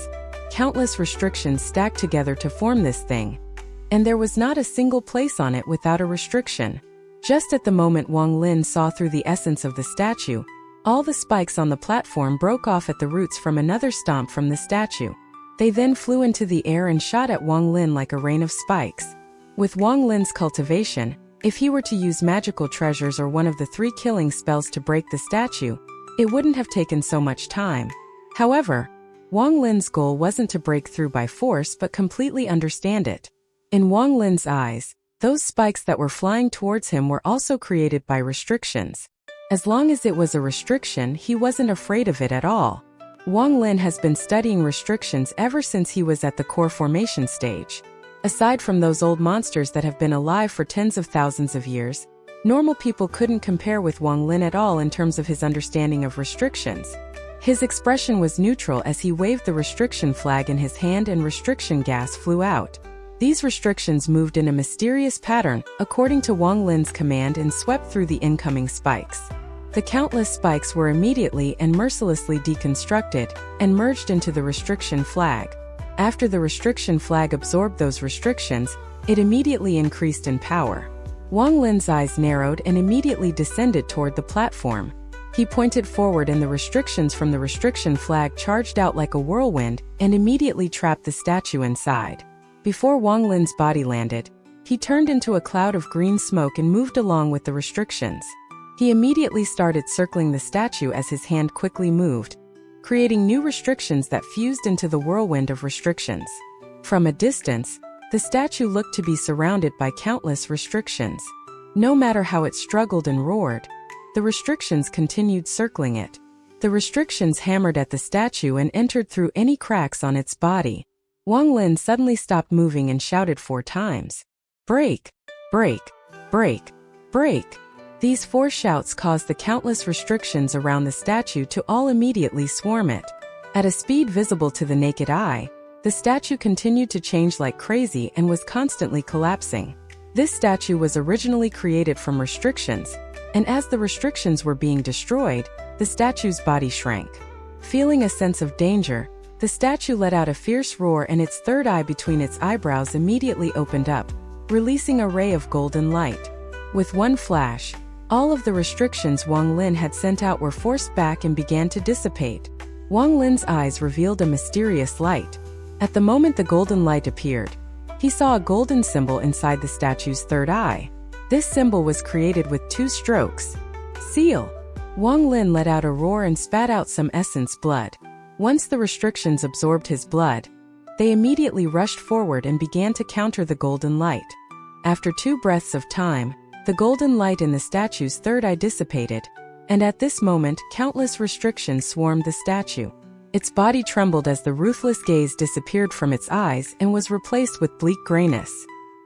Countless restrictions stacked together to form this thing, and there was not a single place on it without a restriction. Just at the moment Wang Lin saw through the essence of the statue, all the spikes on the platform broke off at the roots from another stomp from the statue. They then flew into the air and shot at Wang Lin like a rain of spikes. With Wang Lin's cultivation, if he were to use magical treasures or one of the 3 killing spells to break the statue, it wouldn't have taken so much time. However, Wang Lin's goal wasn't to break through by force but completely understand it. In Wang Lin's eyes, those spikes that were flying towards him were also created by restrictions. As long as it was a restriction, he wasn't afraid of it at all. Wang Lin has been studying restrictions ever since he was at the core formation stage. Aside from those old monsters that have been alive for tens of thousands of years, normal people couldn't compare with Wang Lin at all in terms of his understanding of restrictions. His expression was neutral as he waved the restriction flag in his hand and restriction gas flew out. These restrictions moved in a mysterious pattern, according to Wang Lin's command, and swept through the incoming spikes. The countless spikes were immediately and mercilessly deconstructed and merged into the restriction flag. After the restriction flag absorbed those restrictions, it immediately increased in power. Wang Lin's eyes narrowed and immediately descended toward the platform. He pointed forward and the restrictions from the restriction flag charged out like a whirlwind and immediately trapped the statue inside. Before Wang Lin's body landed, he turned into a cloud of green smoke and moved along with the restrictions. He immediately started circling the statue as his hand quickly moved, creating new restrictions that fused into the whirlwind of restrictions. From a distance, the statue looked to be surrounded by countless restrictions. No matter how it struggled and roared, the restrictions continued circling it. The restrictions hammered at the statue and entered through any cracks on its body. Wang Lin suddenly stopped moving and shouted 4 times, "Break! Break! Break! Break!" These 4 shouts caused the countless restrictions around the statue to all immediately swarm it. At a speed visible to the naked eye, the statue continued to change like crazy and was constantly collapsing. This statue was originally created from restrictions, and as the restrictions were being destroyed, the statue's body shrank. Feeling a sense of danger, the statue let out a fierce roar and its third eye between its eyebrows immediately opened up, releasing a ray of golden light. With one flash, all of the restrictions Wang Lin had sent out were forced back and began to dissipate. Wang Lin's eyes revealed a mysterious light. At the moment the golden light appeared, he saw a golden symbol inside the statue's third eye. This symbol was created with 2 strokes. Seal! Wang Lin let out a roar and spat out some essence blood. Once the restrictions absorbed his blood, they immediately rushed forward and began to counter the golden light. After 2 breaths of time, the golden light in the statue's third eye dissipated, and at this moment countless restrictions swarmed the statue. Its body trembled as the ruthless gaze disappeared from its eyes and was replaced with bleak grayness.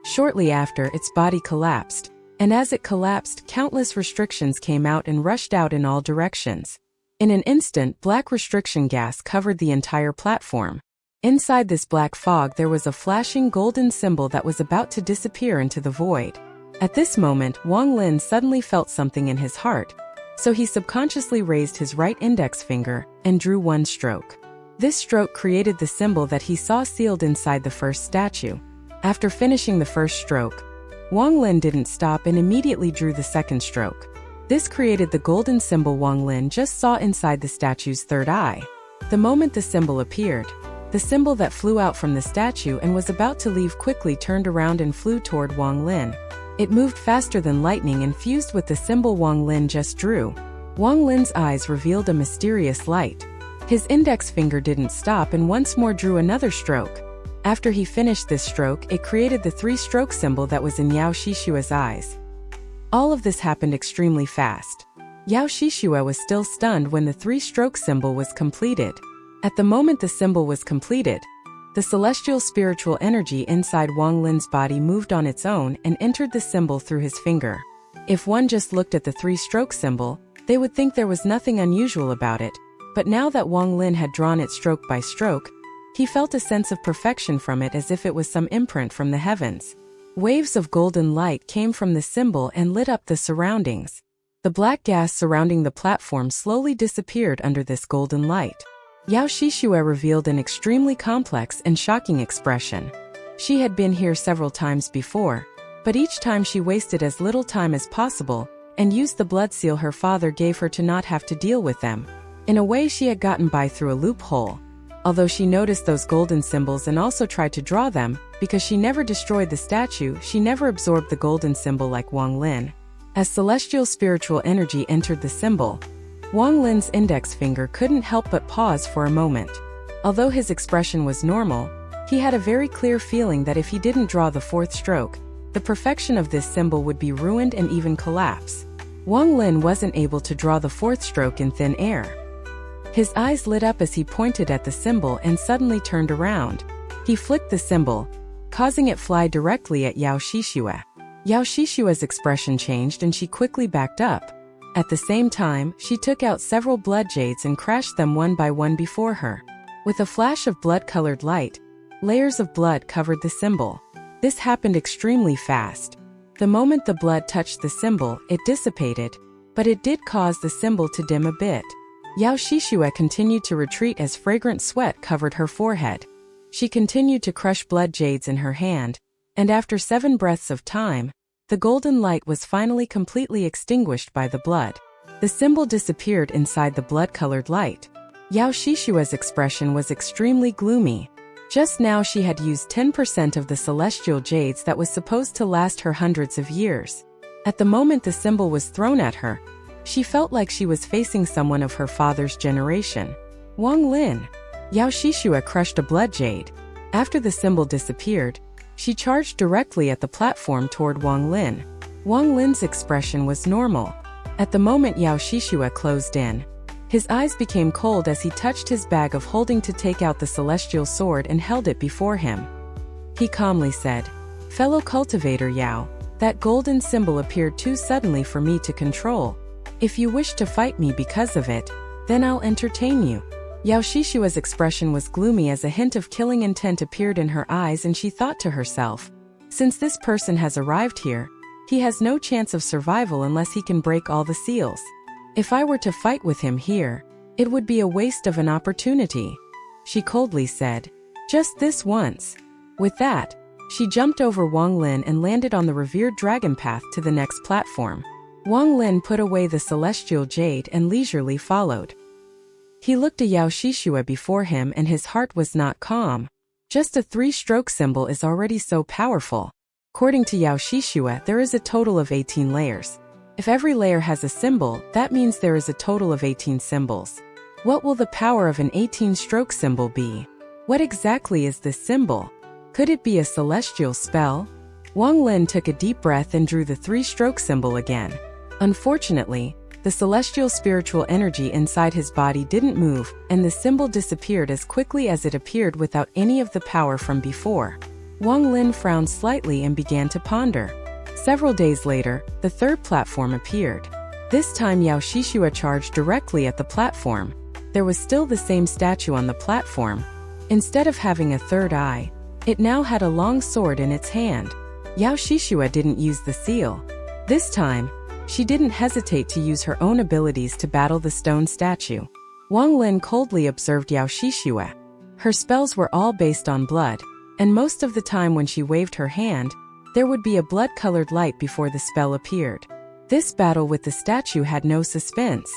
Shortly after, its body collapsed, and as it collapsed, countless restrictions came out and rushed out in all directions. In an instant, black restriction gas covered the entire platform. Inside this black fog there was a flashing golden symbol that was about to disappear into the void. At this moment, Wang Lin suddenly felt something in his heart, so he subconsciously raised his right index finger and drew 1 stroke. This stroke created the symbol that he saw sealed inside the first statue. After finishing the first stroke, Wang Lin didn't stop and immediately drew the second stroke. This created the golden symbol Wang Lin just saw inside the statue's third eye. The moment the symbol appeared, the symbol that flew out from the statue and was about to leave quickly turned around and flew toward Wang Lin. It moved faster than lightning and fused with the symbol Wang Lin just drew. Wang Lin's eyes revealed a mysterious light. His index finger didn't stop and once more drew another stroke. After he finished this stroke, it created the 3-stroke symbol that was in Yao Shishua's eyes. All of this happened extremely fast. Yao Shishua was still stunned when the 3-stroke symbol was completed. At the moment the symbol was completed, the celestial spiritual energy inside Wang Lin's body moved on its own and entered the symbol through his finger. If one just looked at the 3-stroke symbol, they would think there was nothing unusual about it, but now that Wang Lin had drawn it stroke by stroke, he felt a sense of perfection from it as if it was some imprint from the heavens. Waves of golden light came from the symbol and lit up the surroundings. The black gas surrounding the platform slowly disappeared under this golden light. Yao Shishua revealed an extremely complex and shocking expression. She had been here several times before, but each time she wasted as little time as possible and used the blood seal her father gave her to not have to deal with them. In a way, she had gotten by through a loophole. Although she noticed those golden symbols and also tried to draw them, because she never destroyed the statue, she never absorbed the golden symbol like Wang Lin. As celestial spiritual energy entered the symbol, Wang Lin's index finger couldn't help but pause for a moment. Although his expression was normal, he had a very clear feeling that if he didn't draw the fourth stroke, the perfection of this symbol would be ruined and even collapse. Wang Lin wasn't able to draw the fourth stroke in thin air. His eyes lit up as he pointed at the symbol and suddenly turned around. He flicked the symbol, causing it fly directly at Yao Shixue. Yao Shixue's expression changed and she quickly backed up. At the same time, she took out several blood jades and crashed them one by one before her. With a flash of blood-colored light, layers of blood covered the symbol. This happened extremely fast. The moment the blood touched the symbol, it dissipated, but it did cause the symbol to dim a bit. Yao Shixue continued to retreat as fragrant sweat covered her forehead. She continued to crush blood jades in her hand, and after 7 breaths of time, the golden light was finally completely extinguished by the blood. The symbol disappeared inside the blood-colored light. Yao Shixue's expression was extremely gloomy. Just now she had used 10% of the celestial jades that was supposed to last her hundreds of years. At the moment the symbol was thrown at her, she felt like she was facing someone of her father's generation. Wang Lin. Yao Shixue crushed a blood jade. After the symbol disappeared, she charged directly at the platform toward Wang Lin. Wang Lin's expression was normal. At the moment Yao Shixue closed in, his eyes became cold as he touched his bag of holding to take out the celestial sword and held it before him. He calmly said, "Fellow cultivator Yao, that golden symbol appeared too suddenly for me to control. If you wish to fight me because of it, then I'll entertain you." Yao Shixue's expression was gloomy as a hint of killing intent appeared in her eyes, and she thought to herself, since this person has arrived here, he has no chance of survival unless he can break all the seals. If I were to fight with him here, it would be a waste of an opportunity. She coldly said, "Just this once." With that, she jumped over Wang Lin and landed on the revered dragon path to the next platform. Wang Lin put away the celestial jade and leisurely followed. He looked at Yao Shixue before him and his heart was not calm. Just a 3-stroke symbol is already so powerful. According to Yao Shixue, there is a total of 18 layers. If every layer has a symbol, that means there is a total of 18 symbols. What will the power of an 18-stroke symbol be? What exactly is this symbol? Could it be a celestial spell? Wang Lin took a deep breath and drew the 3-stroke symbol again. Unfortunately, the celestial spiritual energy inside his body didn't move, and the symbol disappeared as quickly as it appeared without any of the power from before. Wang Lin frowned slightly and began to ponder. Several days later, the 3rd platform appeared. This time Yao Shixue charged directly at the platform. There was still the same statue on the platform. Instead of having a 3rd eye, it now had a long sword in its hand. Yao Shixue didn't use the seal. This time, she didn't hesitate to use her own abilities to battle the stone statue. Wang Lin coldly observed Yao Shixue. Her spells were all based on blood, and most of the time when she waved her hand, there would be a blood-colored light before the spell appeared. This battle with the statue had no suspense.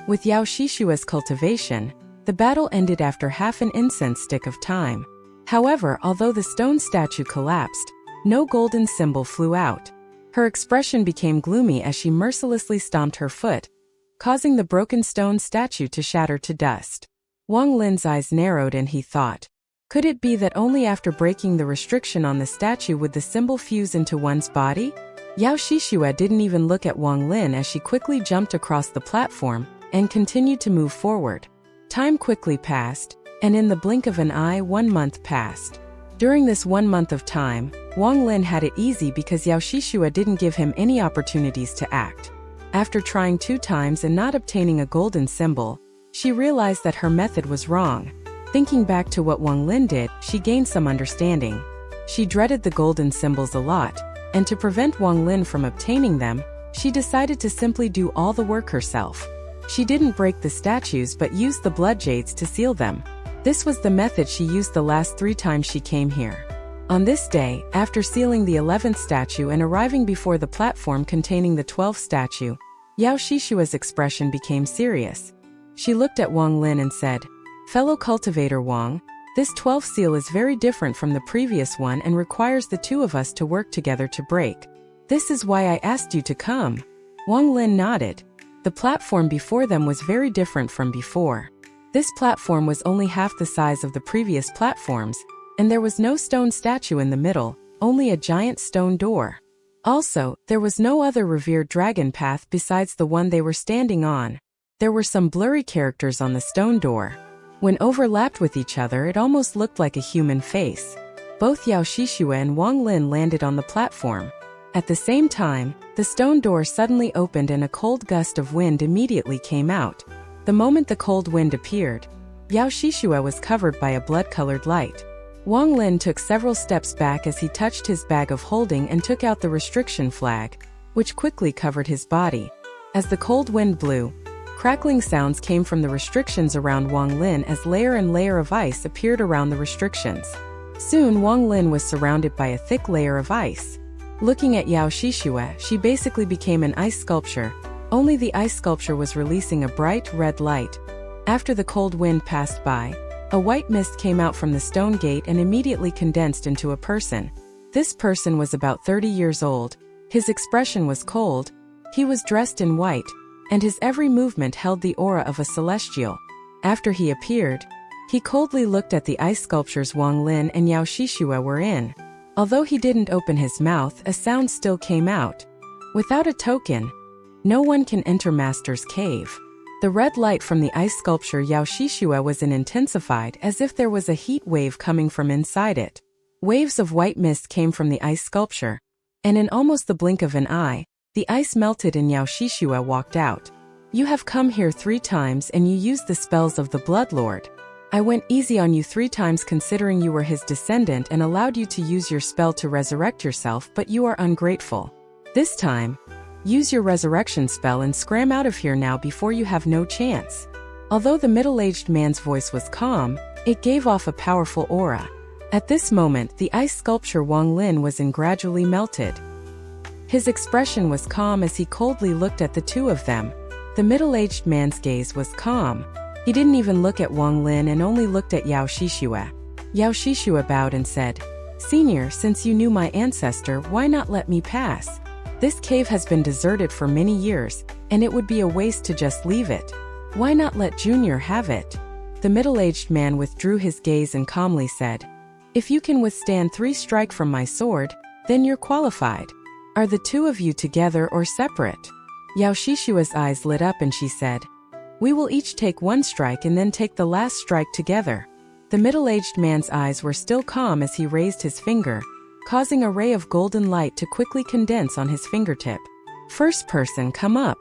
With Yao Shixue's cultivation, the battle ended after half an incense stick of time. However, although the stone statue collapsed, no golden symbol flew out. Her expression became gloomy as she mercilessly stomped her foot, causing the broken stone statue to shatter to dust. Wang Lin's eyes narrowed and he thought, could it be that only after breaking the restriction on the statue would the symbol fuse into one's body? Yao Shixue didn't even look at Wang Lin as she quickly jumped across the platform and continued to move forward. Time quickly passed, and in the blink of an eye 1 month passed. During this 1 month of time, Wang Lin had it easy because Yao Shixue didn't give him any opportunities to act. After trying 2 times and not obtaining a golden symbol, she realized that her method was wrong. Thinking back to what Wang Lin did, she gained some understanding. She dreaded the golden symbols a lot, and to prevent Wang Lin from obtaining them, she decided to simply do all the work herself. She didn't break the statues but used the blood jades to seal them. This was the method she used the last 3 times she came here. On this day, after sealing the 11th statue and arriving before the platform containing the 12th statue, Yao Shixue's expression became serious. She looked at Wang Lin and said, "Fellow cultivator Wang, this 12th seal is very different from the previous one and requires the 2 of us to work together to break. This is why I asked you to come." Wang Lin nodded. The platform before them was very different from before. This platform was only half the size of the previous platforms, and there was no stone statue in the middle, only a giant stone door. Also, there was no other revered dragon path besides the one they were standing on. There were some blurry characters on the stone door. When overlapped with each other, it almost looked like a human face. Both Yao Shishue and Wang Lin landed on the platform. At the same time, the stone door suddenly opened and a cold gust of wind immediately came out. The moment the cold wind appeared, Yao Shishue was covered by a blood-colored light. Wang Lin took several steps back as he touched his bag of holding and took out the restriction flag, which quickly covered his body. As the cold wind blew, crackling sounds came from the restrictions around Wang Lin as layer and layer of ice appeared around the restrictions. Soon Wang Lin was surrounded by a thick layer of ice. Looking at Yao Shishue, she basically became an ice sculpture, only the ice sculpture was releasing a bright red light. After the cold wind passed by, a white mist came out from the stone gate and immediately condensed into a person. This person was about 30 years old. His expression was cold, he was dressed in white, and his every movement held the aura of a celestial. After he appeared, he coldly looked at the ice sculptures Wang Lin and Yao Shishue were in. Although he didn't open his mouth, a sound still came out. Without a token, no one can enter Master's cave. The red light from the ice sculpture Yao Shishue was intensified as if there was a heat wave coming from inside it. Waves of white mist came from the ice sculpture, and in almost the blink of an eye, the ice melted and Yao Shishue walked out. You have come here 3 times and you used the spells of the Blood Lord. I went easy on you 3 times considering you were his descendant and allowed you to use your spell to resurrect yourself, but you are ungrateful. This time, use your resurrection spell and scram out of here now before you have no chance. Although the middle-aged man's voice was calm, it gave off a powerful aura. At this moment, the ice sculpture Wang Lin was in gradually melted. His expression was calm as he coldly looked at the two of them. The middle-aged man's gaze was calm. He didn't even look at Wang Lin and only looked at Yao Shishue. Yao Shishue bowed and said, "Senior, since you knew my ancestor, why not let me pass? This cave has been deserted for many years, and it would be a waste to just leave it. Why not let Junior have it?" The middle-aged man withdrew his gaze and calmly said, "If you can withstand 3 strikes from my sword, then you're qualified. Are the two of you together or separate?" Yao Shishue's eyes lit up and she said, "We will each take 1 strike and then take the last strike together." The middle-aged man's eyes were still calm as he raised his finger, causing a ray of golden light to quickly condense on his fingertip. "First person, come up.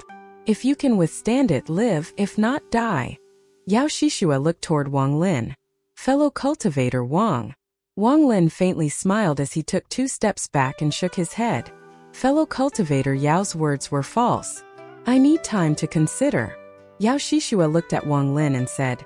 If you can withstand it, live, if not, die." Yao Shishue looked toward Wang Lin. "Fellow cultivator Wang." Wang Lin faintly smiled as he took 2 steps back and shook his head. Fellow cultivator Yao's words were false. "I need time to consider." Yao Shishue looked at Wang Lin and said,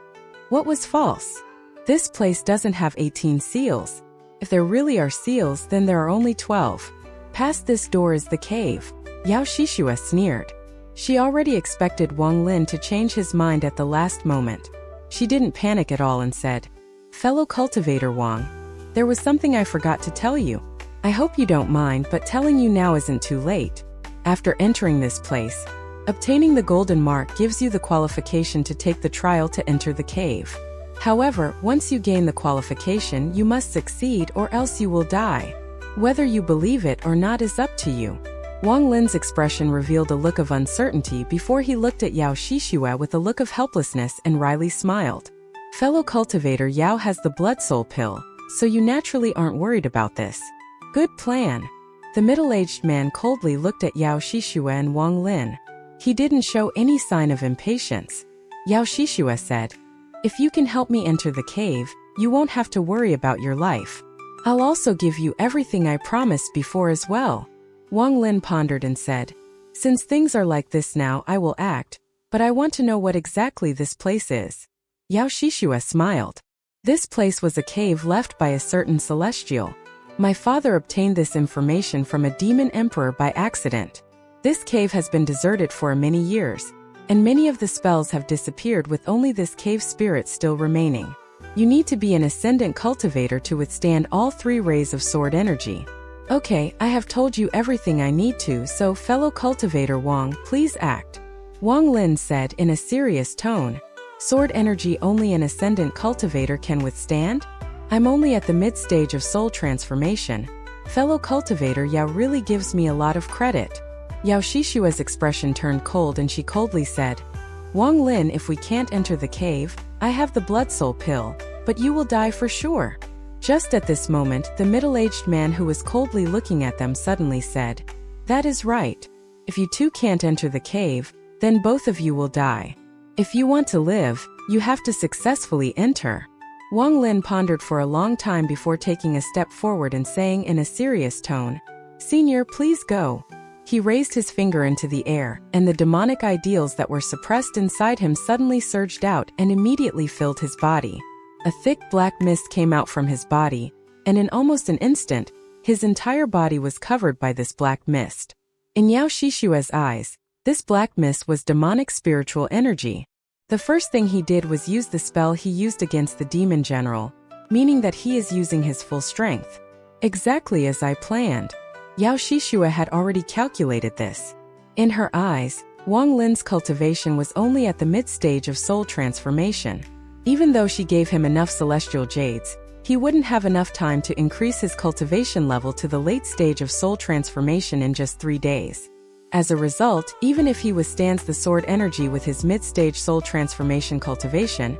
"What was false? This place doesn't have 18 seals. If there really are seals, then there are only 12. Past this door is the cave." Yao Shishue sneered. She already expected Wang Lin to change his mind at the last moment. She didn't panic at all and said, "Fellow cultivator Wang, there was something I forgot to tell you. I hope you don't mind, but telling you now isn't too late. After entering this place, obtaining the golden mark gives you the qualification to take the trial to enter the cave. However, once you gain the qualification, you must succeed or else you will die. Whether you believe it or not is up to you." Wang Lin's expression revealed a look of uncertainty before he looked at Yao Shishue with a look of helplessness and wryly smiled. "Fellow cultivator Yao has the blood soul pill, so you naturally aren't worried about this. Good plan." The middle-aged man coldly looked at Yao Shishue and Wang Lin. He didn't show any sign of impatience. Yao Shishue said, "If you can help me enter the cave, you won't have to worry about your life. I'll also give you everything I promised before as well." Wang Lin pondered and said, "Since things are like this now, I will act, but I want to know what exactly this place is." Yao Shishue smiled. "This place was a cave left by a certain celestial. My father obtained this information from a demon emperor by accident. This cave has been deserted for many years, and many of the spells have disappeared with only this cave spirit still remaining. You need to be an ascendant cultivator to withstand all 3 rays of sword energy. Okay, I have told you everything I need to, so fellow cultivator Wang, please act." Wang Lin said in a serious tone. Sword energy only an ascendant cultivator can withstand? I'm only at the mid-stage of soul transformation. Fellow cultivator Yao really gives me a lot of credit. Yao Shishua's expression turned cold and she coldly said, Wang Lin, if we can't enter the cave, I have the blood soul pill, but you will die for sure. Just at this moment, the middle-aged man who was coldly looking at them suddenly said, That is right. If you two can't enter the cave, then both of you will die. If you want to live, you have to successfully enter. Wang Lin pondered for a long time before taking a step forward and saying in a serious tone, Senior, please go. He raised his finger into the air, and the demonic ideals that were suppressed inside him suddenly surged out and immediately filled his body. A thick black mist came out from his body, and in almost an instant, his entire body was covered by this black mist. In Yao Shishua's eyes, this black mist was demonic spiritual energy. The first thing he did was use the spell he used against the demon general, meaning that he is using his full strength. Exactly as I planned. Yao Shishua had already calculated this. In her eyes, Wang Lin's cultivation was only at the mid-stage of soul transformation. Even though she gave him enough celestial jades, he wouldn't have enough time to increase his cultivation level to the late stage of soul transformation in just 3 days. As a result, even if he withstands the sword energy with his mid-stage soul transformation cultivation,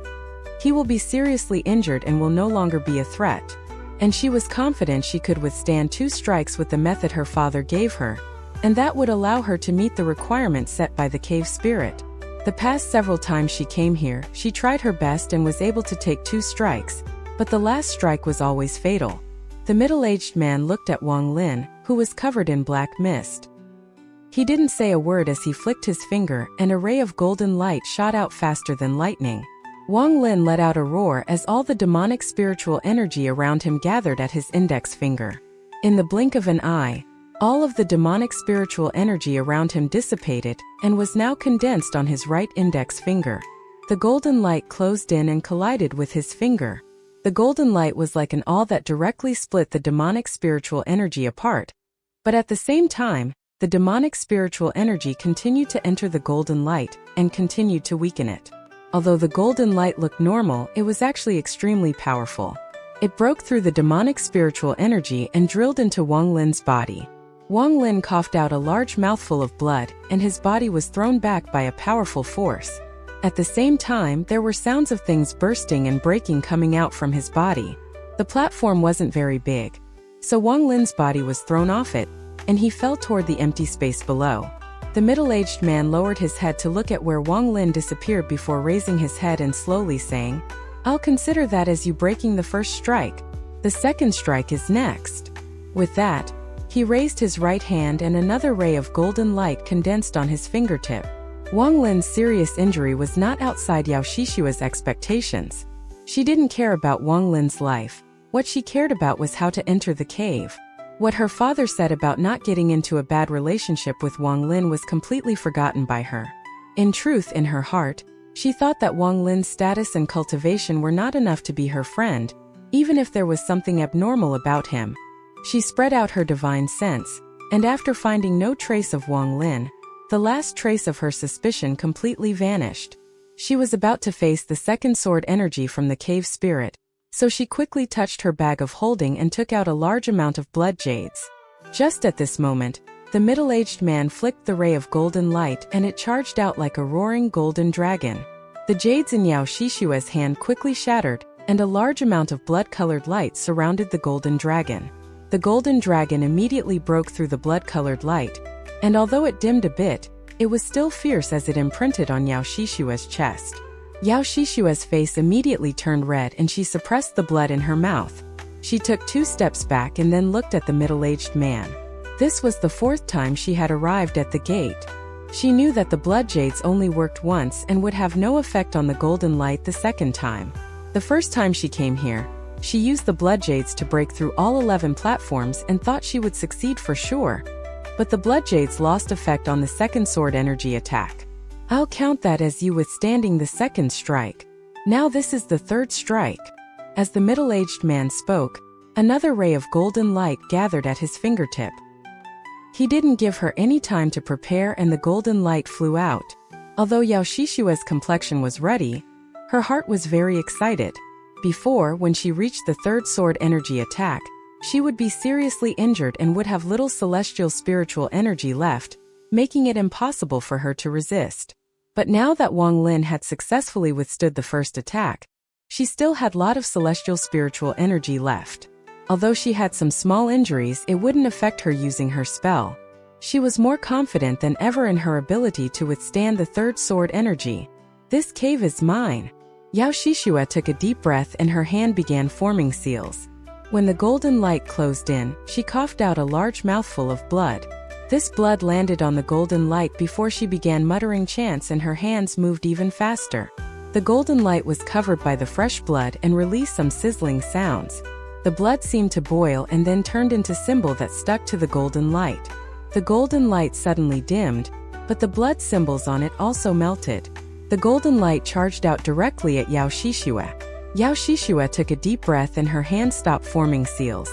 he will be seriously injured and will no longer be a threat. And she was confident she could withstand 2 strikes with the method her father gave her, and that would allow her to meet the requirements set by the cave spirit. The past several times she came here, she tried her best and was able to take 2 strikes, but the last strike was always fatal. The middle-aged man looked at Wang Lin, who was covered in black mist. He didn't say a word as he flicked his finger, and a ray of golden light shot out faster than lightning. Wang Lin let out a roar as all the demonic spiritual energy around him gathered at his index finger. In the blink of an eye, all of the demonic spiritual energy around him dissipated and was now condensed on his right index finger. The golden light closed in and collided with his finger. The golden light was like an awl that directly split the demonic spiritual energy apart. But at the same time, the demonic spiritual energy continued to enter the golden light and continued to weaken it. Although the golden light looked normal, it was actually extremely powerful. It broke through the demonic spiritual energy and drilled into Wang Lin's body. Wang Lin coughed out a large mouthful of blood, and his body was thrown back by a powerful force. At the same time, there were sounds of things bursting and breaking coming out from his body. The platform wasn't very big, so Wang Lin's body was thrown off it, and he fell toward the empty space below. The middle-aged man lowered his head to look at where Wang Lin disappeared before raising his head and slowly saying, I'll consider that as you breaking the first strike. The second strike is next. With that, he raised his right hand and another ray of golden light condensed on his fingertip. Wang Lin's serious injury was not outside Yao Shishua's expectations. She didn't care about Wang Lin's life. What she cared about was how to enter the cave. What her father said about not getting into a bad relationship with Wang Lin was completely forgotten by her. In truth, in her heart, she thought that Wang Lin's status and cultivation were not enough to be her friend, even if there was something abnormal about him. She spread out her divine sense, and after finding no trace of Wang Lin, the last trace of her suspicion completely vanished. She was about to face the second sword energy from the cave spirit, so she quickly touched her bag of holding and took out a large amount of blood jades. Just at this moment, the middle-aged man flicked the ray of golden light and it charged out like a roaring golden dragon. The jades in Yao Shishua's hand quickly shattered, and a large amount of blood-colored light surrounded the golden dragon. The golden dragon immediately broke through the blood-colored light, and although it dimmed a bit, it was still fierce as it imprinted on Yao Shishua's chest. Yao Shishua's face immediately turned red and she suppressed the blood in her mouth. She took 2 steps back and then looked at the middle-aged man. This was the 4th time she had arrived at the gate. She knew that the blood jades only worked once and would have no effect on the golden light the second time. The first time she came here, she used the blood jades to break through all 11 platforms and thought she would succeed for sure. But the blood jades lost effect on the second sword energy attack. I'll count that as you withstanding the second strike. Now this is the 3rd strike. As the middle-aged man spoke, another ray of golden light gathered at his fingertip. He didn't give her any time to prepare and the golden light flew out. Although Yao Shishua's complexion was ruddy, her heart was very excited. Before, when she reached the third sword energy attack, she would be seriously injured and would have little celestial spiritual energy left, making it impossible for her to resist. But now that Wang Lin had successfully withstood the first attack, she still had a lot of celestial spiritual energy left. Although she had some small injuries, it wouldn't affect her using her spell. She was more confident than ever in her ability to withstand the third sword energy. This cave is mine. Yao Shishua took a deep breath and her hand began forming seals. When the golden light closed in, she coughed out a large mouthful of blood. This blood landed on the golden light before she began muttering chants and her hands moved even faster. The golden light was covered by the fresh blood and released some sizzling sounds. The blood seemed to boil and then turned into symbol that stuck to the golden light. The golden light suddenly dimmed, but the blood symbols on it also melted. The golden light charged out directly at Yao Shishua. Yao Shishua took a deep breath and her hand stopped forming seals.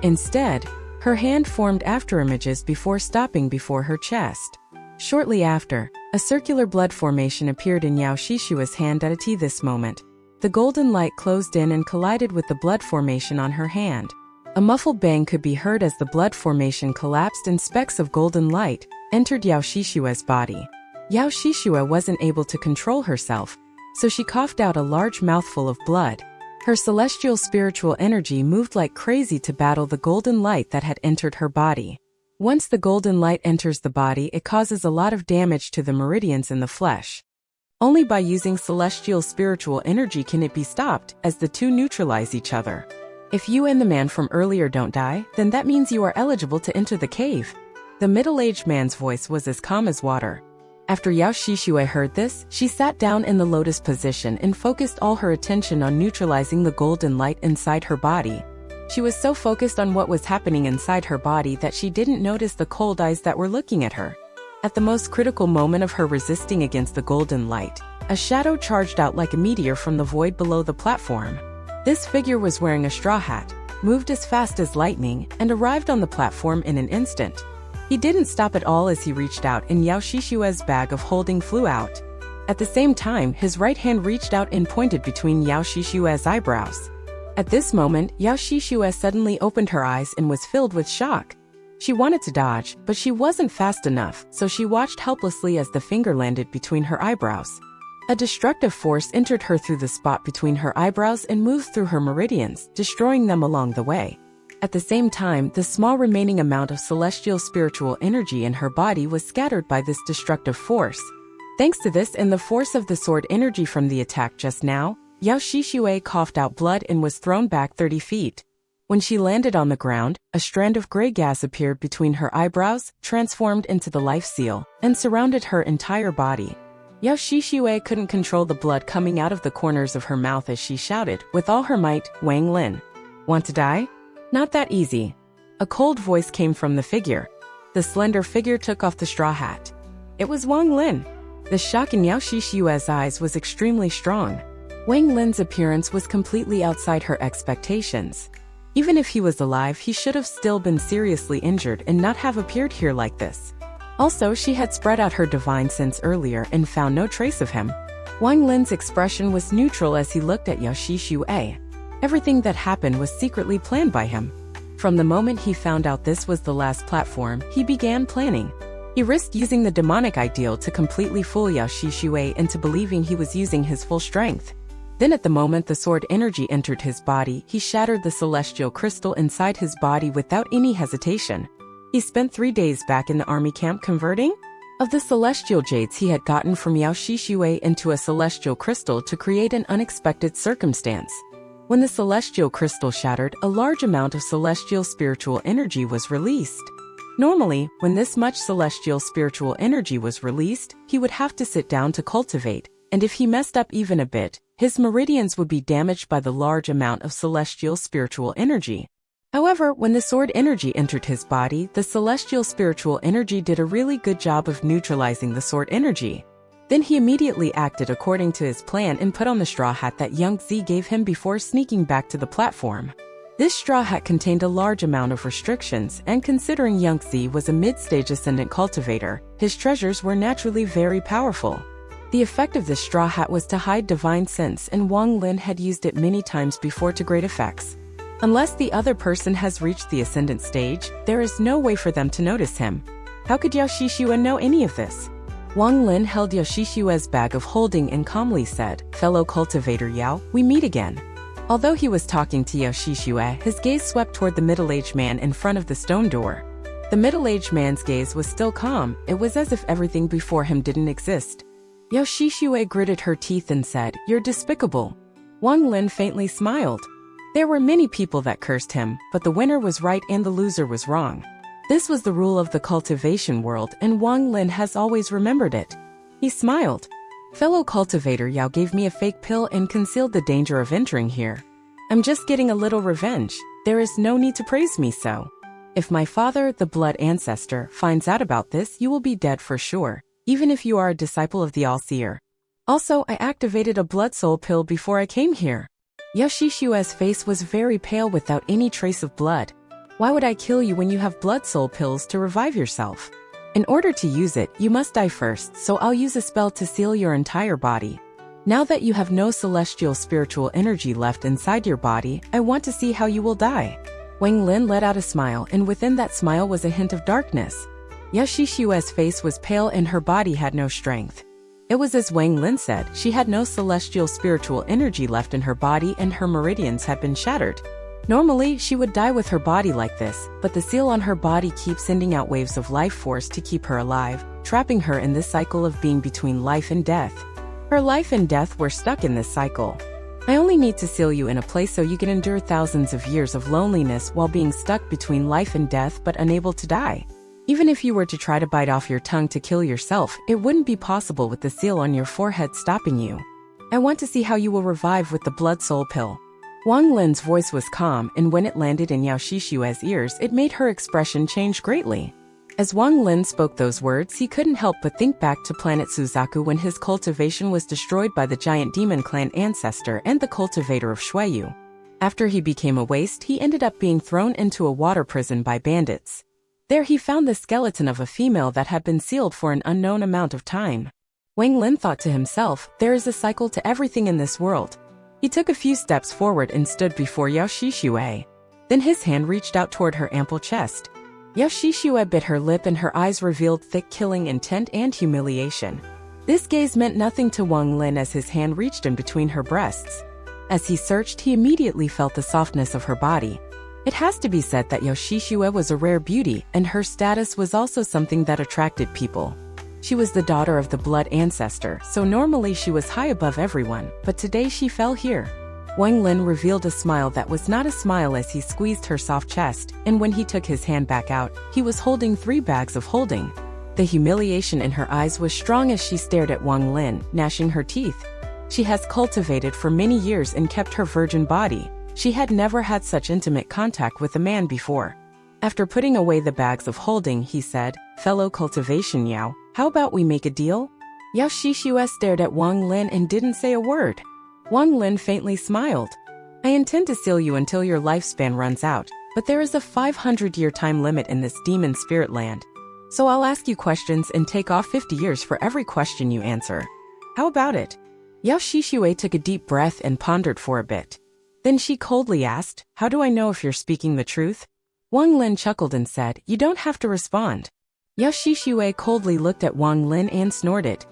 Instead, her hand formed afterimages before stopping before her chest. Shortly after, a circular blood formation appeared in Yao Shishua's hand at this moment. The golden light closed in and collided with the blood formation on her hand. A muffled bang could be heard as the blood formation collapsed and specks of golden light entered Yao Shishua's body. Yao Shishua wasn't able to control herself, so she coughed out a large mouthful of blood. Her celestial spiritual energy moved like crazy to battle the golden light that had entered her body. Once the golden light enters the body, it causes a lot of damage to the meridians in the flesh. Only by using celestial spiritual energy can it be stopped, as the two neutralize each other. If you and the man from earlier don't die, then that means you are eligible to enter the cave. The middle-aged man's voice was as calm as water. After Yao Shishua heard this, she sat down in the lotus position and focused all her attention on neutralizing the golden light inside her body. She was so focused on what was happening inside her body that she didn't notice the cold eyes that were looking at her. At the most critical moment of her resisting against the golden light, a shadow charged out like a meteor from the void below the platform. This figure was wearing a straw hat, moved as fast as lightning, and arrived on the platform in an instant. He didn't stop at all as he reached out and Yao Shishua's bag of holding flew out. At the same time, his right hand reached out and pointed between Yao Shishua's eyebrows. At this moment, Yao Shishua suddenly opened her eyes and was filled with shock. She wanted to dodge, but she wasn't fast enough, so she watched helplessly as the finger landed between her eyebrows. A destructive force entered her through the spot between her eyebrows and moved through her meridians, destroying them along the way. At the same time, the small remaining amount of celestial spiritual energy in her body was scattered by this destructive force. Thanks to this and the force of the sword energy from the attack just now, Yao Shishua coughed out blood and was thrown back 30 feet. When she landed on the ground, a strand of gray gas appeared between her eyebrows, transformed into the life seal, and surrounded her entire body. Yao Shishua couldn't control the blood coming out of the corners of her mouth as she shouted, with all her might, "Wang Lin. Want to die? Not that easy." A cold voice came from the figure. The slender figure took off the straw hat. It was Wang Lin. The shock in Yao Shishua's eyes was extremely strong. Wang Lin's appearance was completely outside her expectations. Even if he was alive, he should have still been seriously injured and not have appeared here like this. Also, she had spread out her divine sense earlier and found no trace of him. Wang Lin's expression was neutral as he looked at Yao Shishua. Everything that happened was secretly planned by him. From the moment he found out this was the last platform, he began planning. He risked using the demonic ideal to completely fool Yao Shishua into believing he was using his full strength. Then at the moment the sword energy entered his body, he shattered the celestial crystal inside his body without any hesitation. He spent 3 days back in the army camp converting of the celestial jades he had gotten from Yao Shishua into a celestial crystal to create an unexpected circumstance. When the celestial crystal shattered, a large amount of celestial spiritual energy was released. Normally, when this much celestial spiritual energy was released, he would have to sit down to cultivate, and if he messed up even a bit, his meridians would be damaged by the large amount of celestial spiritual energy. However, when the sword energy entered his body, the celestial spiritual energy did a really good job of neutralizing the sword energy. Then he immediately acted according to his plan and put on the straw hat that ENGSUB gave him before sneaking back to the platform. This straw hat contained a large amount of restrictions, and considering ENGSUB was a mid-stage ascendant cultivator, his treasures were naturally very powerful. The effect of this straw hat was to hide divine sense, and Wang Lin had used it many times before to great effects. Unless the other person has reached the ascendant stage, there is no way for them to notice him. How could Yao Shixue know any of this? Wang Lin held Yao Shixue's bag of holding and calmly said, "Fellow cultivator Yao, we meet again." Although he was talking to Yao Shixue, his gaze swept toward the middle-aged man in front of the stone door. The middle-aged man's gaze was still calm. It was as if everything before him didn't exist. Yao Shixue gritted her teeth and said, "You're despicable." Wang Lin faintly smiled. There were many people that cursed him, but the winner was right and the loser was wrong. This was the rule of the cultivation world, and Wang Lin has always remembered it. He smiled. "Fellow cultivator Yao gave me a fake pill and concealed the danger of entering here. I'm just getting a little revenge. There is no need to praise me so. If my father, the blood ancestor, finds out about this, you will be dead for sure, even if you are a disciple of the All-Seer. Also, I activated a blood soul pill before I came here." Yao Shixue's face was very pale without any trace of blood. "Why would I kill you when you have blood soul pills to revive yourself? In order to use it, you must die first, so I'll use a spell to seal your entire body. Now that you have no celestial spiritual energy left inside your body, I want to see how you will die." Wang Lin let out a smile, and within that smile was a hint of darkness. Yao Shixue's face was pale and her body had no strength. It was as Wang Lin said, she had no celestial spiritual energy left in her body and her meridians had been shattered. Normally, she would die with her body like this, but the seal on her body keeps sending out waves of life force to keep her alive, trapping her in this cycle of being between life and death. Her life and death were stuck in this cycle. "I only need to seal you in a place so you can endure thousands of years of loneliness while being stuck between life and death but unable to die. Even if you were to try to bite off your tongue to kill yourself, it wouldn't be possible with the seal on your forehead stopping you. I want to see how you will revive with the blood soul pill." Wang Lin's voice was calm, and when it landed in Yao Shixue's ears, it made her expression change greatly. As Wang Lin spoke those words, he couldn't help but think back to planet Suzaku when his cultivation was destroyed by the giant demon clan ancestor and the cultivator of Shuiyu. After he became a waste, he ended up being thrown into a water prison by bandits. There he found the skeleton of a female that had been sealed for an unknown amount of time. Wang Lin thought to himself, there is a cycle to everything in this world. He took a few steps forward and stood before Yao Shixue. Then his hand reached out toward her ample chest. Yao Shixue bit her lip and her eyes revealed thick killing intent and humiliation. This gaze meant nothing to Wang Lin as his hand reached in between her breasts. As he searched, he immediately felt the softness of her body. It has to be said that Yao Shixue was a rare beauty, and her status was also something that attracted people. She was the daughter of the blood ancestor, so normally she was high above everyone, but today she fell here. Wang Lin revealed a smile that was not a smile as he squeezed her soft chest, and when he took his hand back out, he was holding 3 bags of holding. The humiliation in her eyes was strong as she stared at Wang Lin, gnashing her teeth. She has cultivated for many years and kept her virgin body. She had never had such intimate contact with a man before. After putting away the bags of holding, he said, "Fellow cultivation Yao, how about we make a deal?" Yao Shixue stared at Wang Lin and didn't say a word. Wang Lin faintly smiled. "I intend to seal you until your lifespan runs out, but there is a 500-year time limit in this demon spirit land. So I'll ask you questions and take off 50 years for every question you answer. How about it?" Yao Shixue took a deep breath and pondered for a bit. Then she coldly asked, "How do I know if you're speaking the truth?" Wang Lin chuckled and said, "You don't have to respond." Yao Shixue coldly looked at Wang Lin and snorted.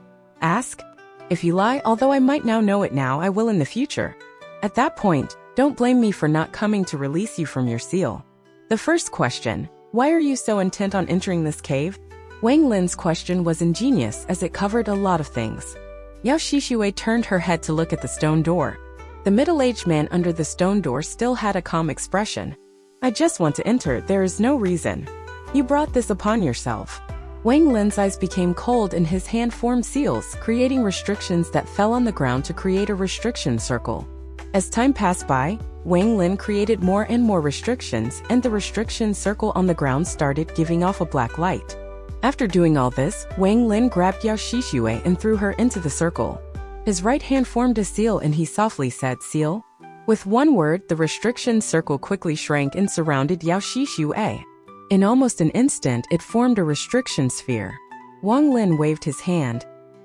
"Ask? If you lie, although I might now know it now, I will in the future. At that point, don't blame me for not coming to release you from your seal. The first question, why are you so intent on entering this cave?" Wang Lin's question was ingenious as it covered a lot of things. Yao Shixue turned her head to look at the stone door. The middle-aged man under the stone door still had a calm expression. "I just want to enter, there is no reason. You brought this upon yourself." Wang Lin's eyes became cold and his hand formed seals, creating restrictions that fell on the ground to create a restriction circle. As time passed by, Wang Lin created more and more restrictions, and the restriction circle on the ground started giving off a black light. After doing all this, Wang Lin grabbed Yao Shixue and threw her into the circle. His right hand formed a seal and he softly said, "Seal." With one word, the restriction circle quickly shrank and surrounded Yao Shixue. In almost an instant, it formed a restriction sphere. Wang Lin waved his hand.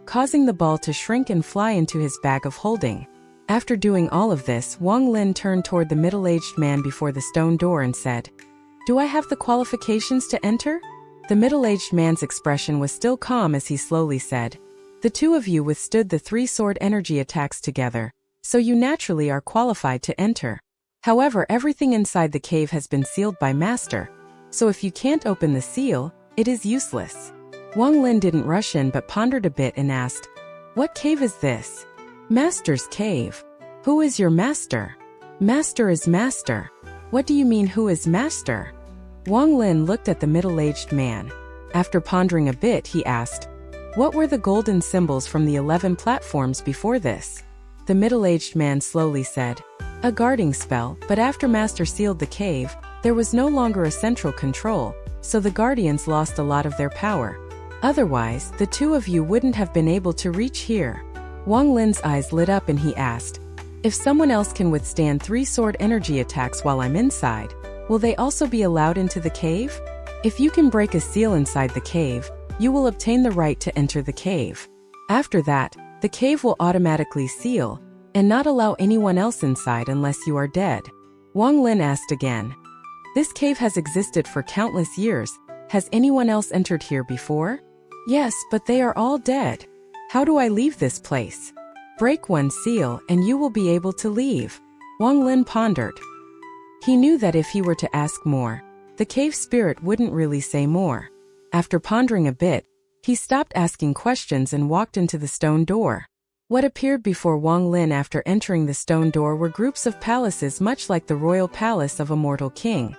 causing the ball to shrink and fly into his bag of holding. After doing all of this, Wang Lin turned toward the middle-aged man before the stone door and said, "Do I have the qualifications to enter?" The middle-aged man's expression was still calm as he slowly said, "The two of you withstood the 3-sword energy attacks together, so you naturally are qualified to enter. However, everything inside the cave has been sealed by Master, so if you can't open the seal, it is useless." Wang Lin didn't rush in but pondered a bit and asked, "What cave is this?" "Master's cave." "Who is your master?" "Master is master." "What do you mean, who is master?" Wang Lin looked at the middle-aged man. After pondering a bit, he asked, "What were the golden symbols from the 11 platforms before this?" The middle-aged man slowly said, "A guarding spell, but after Master sealed the cave, there was no longer a central control, so the guardians lost a lot of their power. Otherwise, the two of you wouldn't have been able to reach here." Wang Lin's eyes lit up and he asked, "If someone else can withstand 3-sword energy attacks while I'm inside, will they also be allowed into the cave? If you can break a seal inside the cave, you will obtain the right to enter the cave. After that, the cave will automatically seal, and not allow anyone else inside unless you are dead." Wang Lin asked again, "This cave has existed for countless years. Has anyone else entered here before?" "Yes, but they are all dead. How do I leave this place?" "Break one seal and you will be able to leave." Wang Lin pondered. He knew that if he were to ask more, the cave spirit wouldn't really say more. After pondering a bit, he stopped asking questions and walked into the stone door. What appeared before Wang Lin after entering the stone door were groups of palaces much like the royal palace of a mortal king.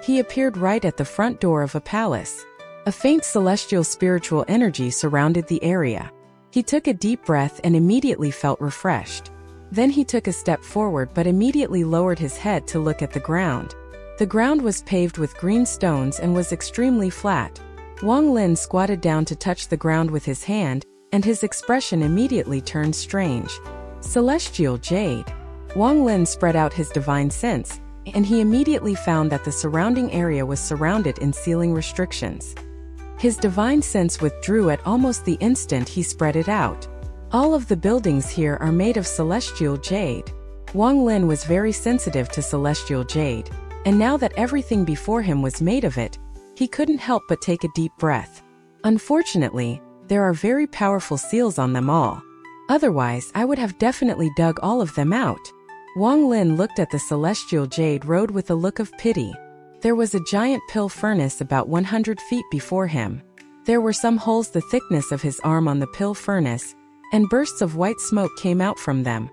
He appeared right at the front door of a palace. A faint celestial spiritual energy surrounded the area. He took a deep breath and immediately felt refreshed. Then he took a step forward but immediately lowered his head to look at the ground. The ground was paved with green stones and was extremely flat. Wang Lin squatted down to touch the ground with his hand, and his expression immediately turned strange. Celestial jade. Wang Lin spread out his divine sense, and he immediately found that the surrounding area was surrounded in sealing restrictions. His divine sense withdrew at almost the instant he spread it out. All of the buildings here are made of celestial jade. Wang Lin was very sensitive to celestial jade, and now that everything before him was made of it, he couldn't help but take a deep breath. Unfortunately, there are very powerful seals on them all. Otherwise, I would have definitely dug all of them out. Wang Lin looked at the celestial jade road with a look of pity. There was a giant pill furnace about 100 feet before him. There were some holes the thickness of his arm on the pill furnace, and bursts of white smoke came out from them.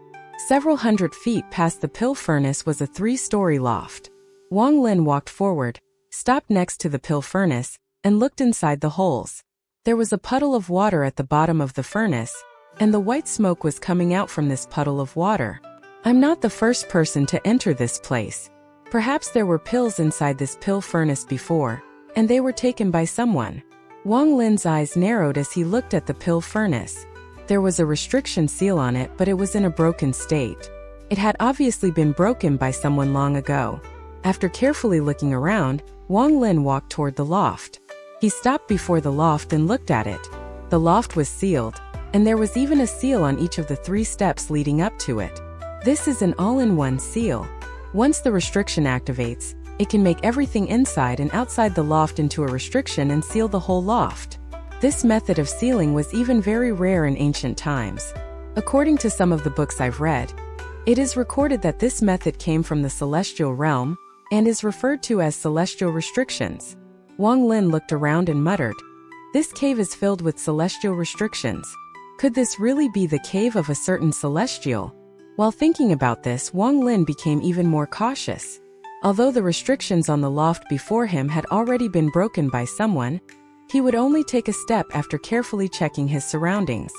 Several hundred feet past the pill furnace was a 3-story loft. Wang Lin walked forward, stopped next to the pill furnace, and looked inside the holes. There was a puddle of water at the bottom of the furnace, and the white smoke was coming out from this puddle of water. I'm not the first person to enter this place. Perhaps there were pills inside this pill furnace before, and they were taken by someone. Wang Lin's eyes narrowed as he looked at the pill furnace. There was a restriction seal on it, but it was in a broken state. It had obviously been broken by someone long ago. After carefully looking around, Wang Lin walked toward the loft. He stopped before the loft and looked at it. The loft was sealed, and there was even a seal on each of the 3 steps leading up to it. This is an all-in-one seal. Once the restriction activates, it can make everything inside and outside the loft into a restriction and seal the whole loft. This method of sealing was even very rare in ancient times. According to some of the books I've read, it is recorded that this method came from the celestial realm and is referred to as celestial restrictions. Wang Lin looked around and muttered, "This cave is filled with celestial restrictions. Could this really be the cave of a certain celestial?" While thinking about this, Wang Lin became even more cautious. Although the restrictions on the loft before him had already been broken by someone, he would only take a step after carefully checking his surroundings.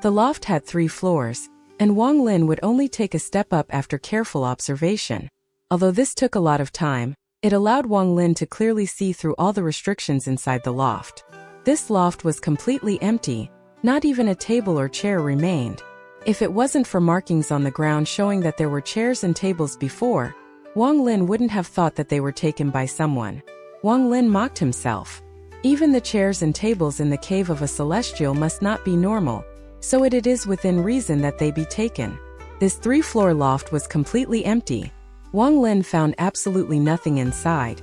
The loft had 3 floors, and Wang Lin would only take a step up after careful observation. Although this took a lot of time, it allowed Wang Lin to clearly see through all the restrictions inside the loft. This loft was completely empty, not even a table or chair remained. If it wasn't for markings on the ground showing that there were chairs and tables before, Wang Lin wouldn't have thought that they were taken by someone. Wang Lin mocked himself. Even the chairs and tables in the cave of a celestial must not be normal, so it is within reason that they be taken. This 3-floor loft was completely empty. Wang Lin found absolutely nothing inside,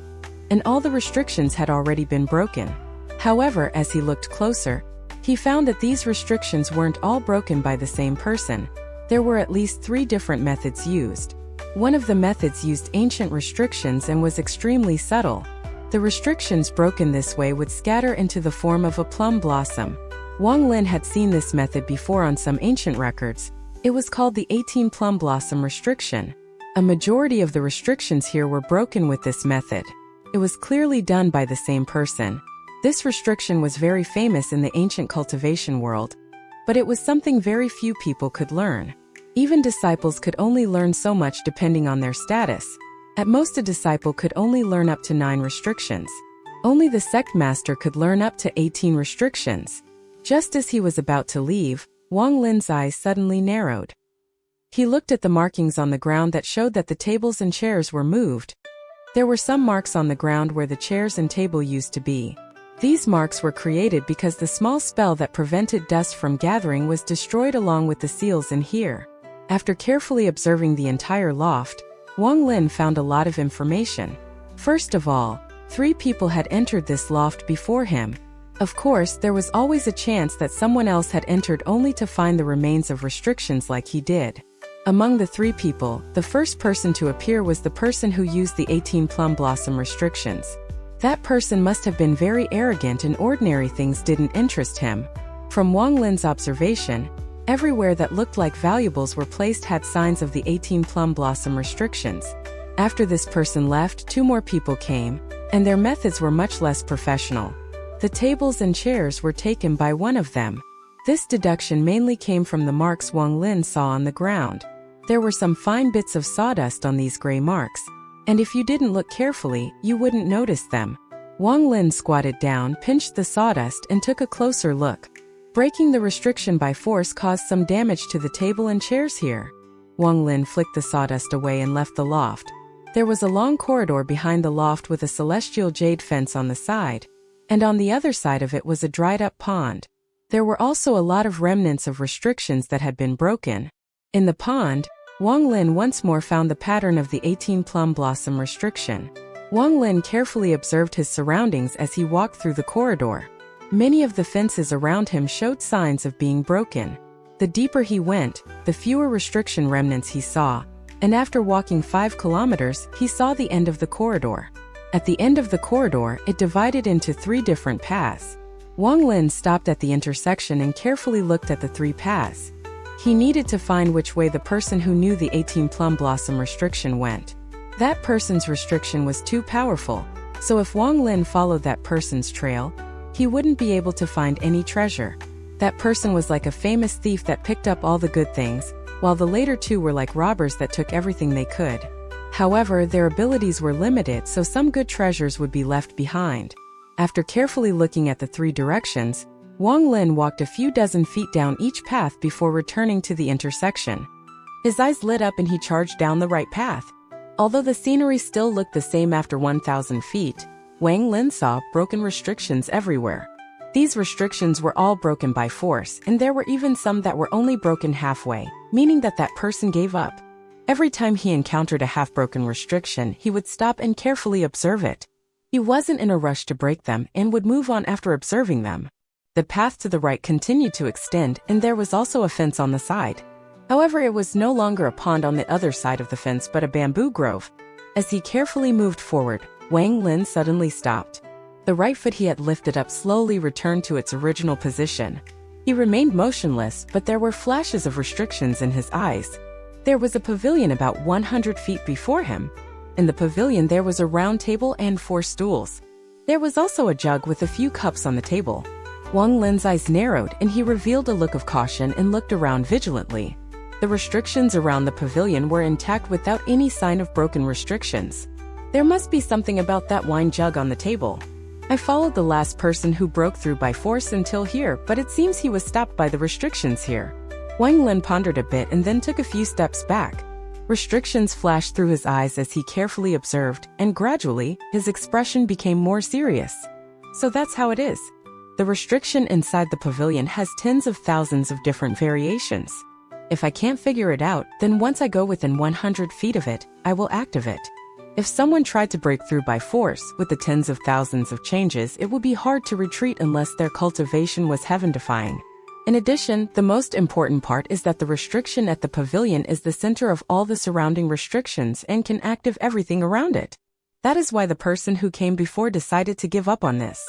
and all the restrictions had already been broken. However, as he looked closer, he found that these restrictions weren't all broken by the same person. There were at least 3 different methods used. One of the methods used ancient restrictions and was extremely subtle. The restrictions broken this way would scatter into the form of a plum blossom. Wang Lin had seen this method before on some ancient records. It was called the 18 plum blossom restriction. A majority of the restrictions here were broken with this method. It was clearly done by the same person. This restriction was very famous in the ancient cultivation world, but it was something very few people could learn. Even disciples could only learn so much depending on their status. At most, a disciple could only learn up to 9 restrictions. Only the sect master could learn up to 18 restrictions. Just as he was about to leave, Wang Lin's eyes suddenly narrowed. He looked at the markings on the ground that showed that the tables and chairs were moved. There were some marks on the ground where the chairs and table used to be. These marks were created because the small spell that prevented dust from gathering was destroyed along with the seals in here. After carefully observing the entire loft, Wang Lin found a lot of information. First of all, 3 people had entered this loft before him. Of course, there was always a chance that someone else had entered only to find the remains of restrictions like he did. Among the 3 people, the first person to appear was the person who used the 18 plum blossom restrictions. That person must have been very arrogant and ordinary things didn't interest him. From Wang Lin's observation, everywhere that looked like valuables were placed had signs of the 18 plum blossom restrictions. After this person left, 2 more people came, and their methods were much less professional. The tables and chairs were taken by one of them. This deduction mainly came from the marks Wang Lin saw on the ground. There were some fine bits of sawdust on these gray marks, and if you didn't look carefully, you wouldn't notice them. Wang Lin squatted down, pinched the sawdust, and took a closer look. Breaking the restriction by force caused some damage to the table and chairs here. Wang Lin flicked the sawdust away and left the loft. There was a long corridor behind the loft with a celestial jade fence on the side, and on the other side of it was a dried-up pond. There were also a lot of remnants of restrictions that had been broken. In the pond, Wang Lin once more found the pattern of the 18 plum blossom restriction. Wang Lin carefully observed his surroundings as he walked through the corridor. Many of the fences around him showed signs of being broken. The deeper he went, the fewer restriction remnants he saw, and after walking 5 kilometers, he saw the end of the corridor. At the end of the corridor, it divided into 3 different paths. Wang Lin stopped at the intersection and carefully looked at the 3 paths. He needed to find which way the person who knew the 18 plum blossom restriction went. That person's restriction was too powerful, so if Wang Lin followed that person's trail, he wouldn't be able to find any treasure. That person was like a famous thief that picked up all the good things, while the later 2 were like robbers that took everything they could. However, their abilities were limited, so some good treasures would be left behind. After carefully looking at the 3 directions, Wang Lin walked a few dozen feet down each path before returning to the intersection. His eyes lit up and he charged down the right path. Although the scenery still looked the same after 1,000 feet, Wang Lin saw broken restrictions everywhere. These restrictions were all broken by force, and there were even some that were only broken halfway, meaning that that person gave up. Every time he encountered a half-broken restriction, he would stop and carefully observe it. He wasn't in a rush to break them and would move on after observing them. The path to the right continued to extend, and there was also a fence on the side. However, it was no longer a pond on the other side of the fence but a bamboo grove. As he carefully moved forward, Wang Lin suddenly stopped. The right foot he had lifted up slowly returned to its original position. He remained motionless, but there were flashes of restrictions in his eyes. There was a pavilion about 100 feet before him. In the pavilion there was a round table and 4 stools. There was also a jug with a few cups on the table. Wang Lin's eyes narrowed and he revealed a look of caution and looked around vigilantly. The restrictions around the pavilion were intact without any sign of broken restrictions. There must be something about that wine jug on the table. I followed the last person who broke through by force until here, but it seems he was stopped by the restrictions here. Wang Lin pondered a bit and then took a few steps back. Restrictions flashed through his eyes as he carefully observed, and gradually, his expression became more serious. so that's how it is. The restriction inside the pavilion has tens of thousands of different variations. If I can't figure it out, then once I go within 100 feet of it, I will activate it. If someone tried to break through by force with the tens of thousands of changes, it would be hard to retreat unless their cultivation was heaven-defying. In addition, the most important part is that the restriction at the pavilion is the center of all the surrounding restrictions and can active everything around it. That is why the person who came before decided to give up on this.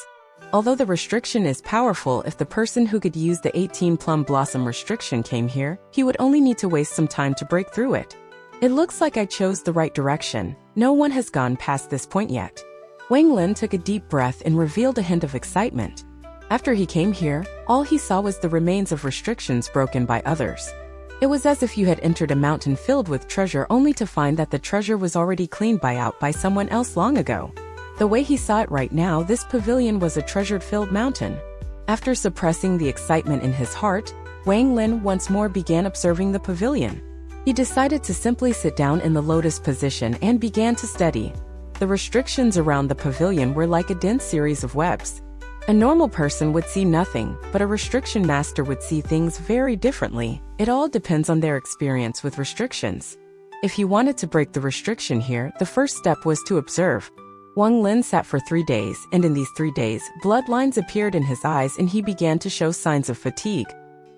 Although the restriction is powerful, if the person who could use the 18 plum blossom restriction came here, he would only need to waste some time to break through it. It looks like I chose the right direction. No one has gone past this point yet. Wang Lin took a deep breath and revealed a hint of excitement. After he came here, all he saw was the remains of restrictions broken by others. It was as if you had entered a mountain filled with treasure only to find that the treasure was already cleaned by someone else long ago. The way he saw it right now, this pavilion was a treasure-filled mountain. After suppressing the excitement in his heart, Wang Lin once more began observing the pavilion. He decided to simply sit down in the lotus position and began to study. The restrictions around the pavilion were like a dense series of webs. A normal person would see nothing, but a restriction master would see things very differently. It all depends on their experience with restrictions. If he wanted to break the restriction here, the first step was to observe. Wang Lin sat for 3 days, and in these 3 days, bloodlines appeared in his eyes and he began to show signs of fatigue.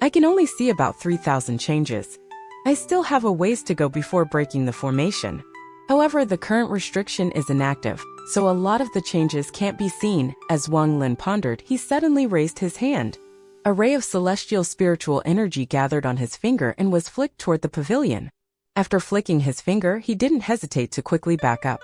I can only see about 3,000 changes. I still have a ways to go before breaking the formation. However, the current restriction is inactive, so a lot of the changes can't be seen. As Wang Lin pondered, he suddenly raised his hand. A ray of celestial spiritual energy gathered on his finger and was flicked toward the pavilion. After flicking his finger, he didn't hesitate to quickly back up.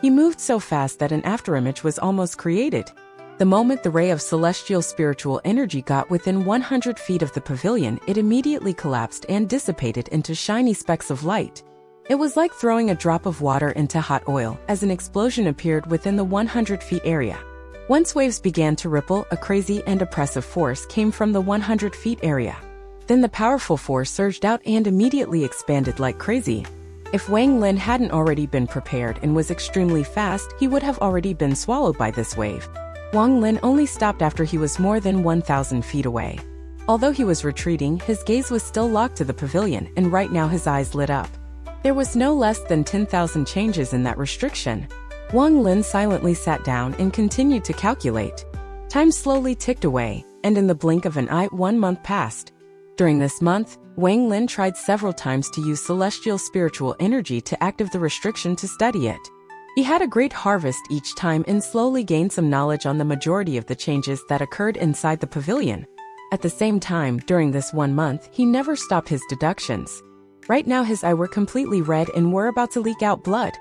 He moved so fast that an afterimage was almost created. The moment the ray of celestial spiritual energy got within 100 feet of the pavilion, it immediately collapsed and dissipated into shiny specks of light. It was like throwing a drop of water into hot oil, as an explosion appeared within the 100 feet area. Once waves began to ripple, a crazy and oppressive force came from the 100 feet area. Then the powerful force surged out and immediately expanded like crazy. If Wang Lin hadn't already been prepared and was extremely fast, he would have already been swallowed by this wave. Wang Lin only stopped after he was more than 1,000 feet away. Although he was retreating, his gaze was still locked to the pavilion, and right now his eyes lit up. There was no less than 10,000 changes in that restriction. Wang Lin silently sat down and continued to calculate. Time slowly ticked away, and in the blink of an eye, 1 month passed. During this month, Wang Lin tried several times to use celestial spiritual energy to activate the restriction to study it. He had a great harvest each time and slowly gained some knowledge on the majority of the changes that occurred inside the pavilion. At the same time, during this 1 month, he never stopped his deductions. Right now his eyes were completely red and were about to leak out blood.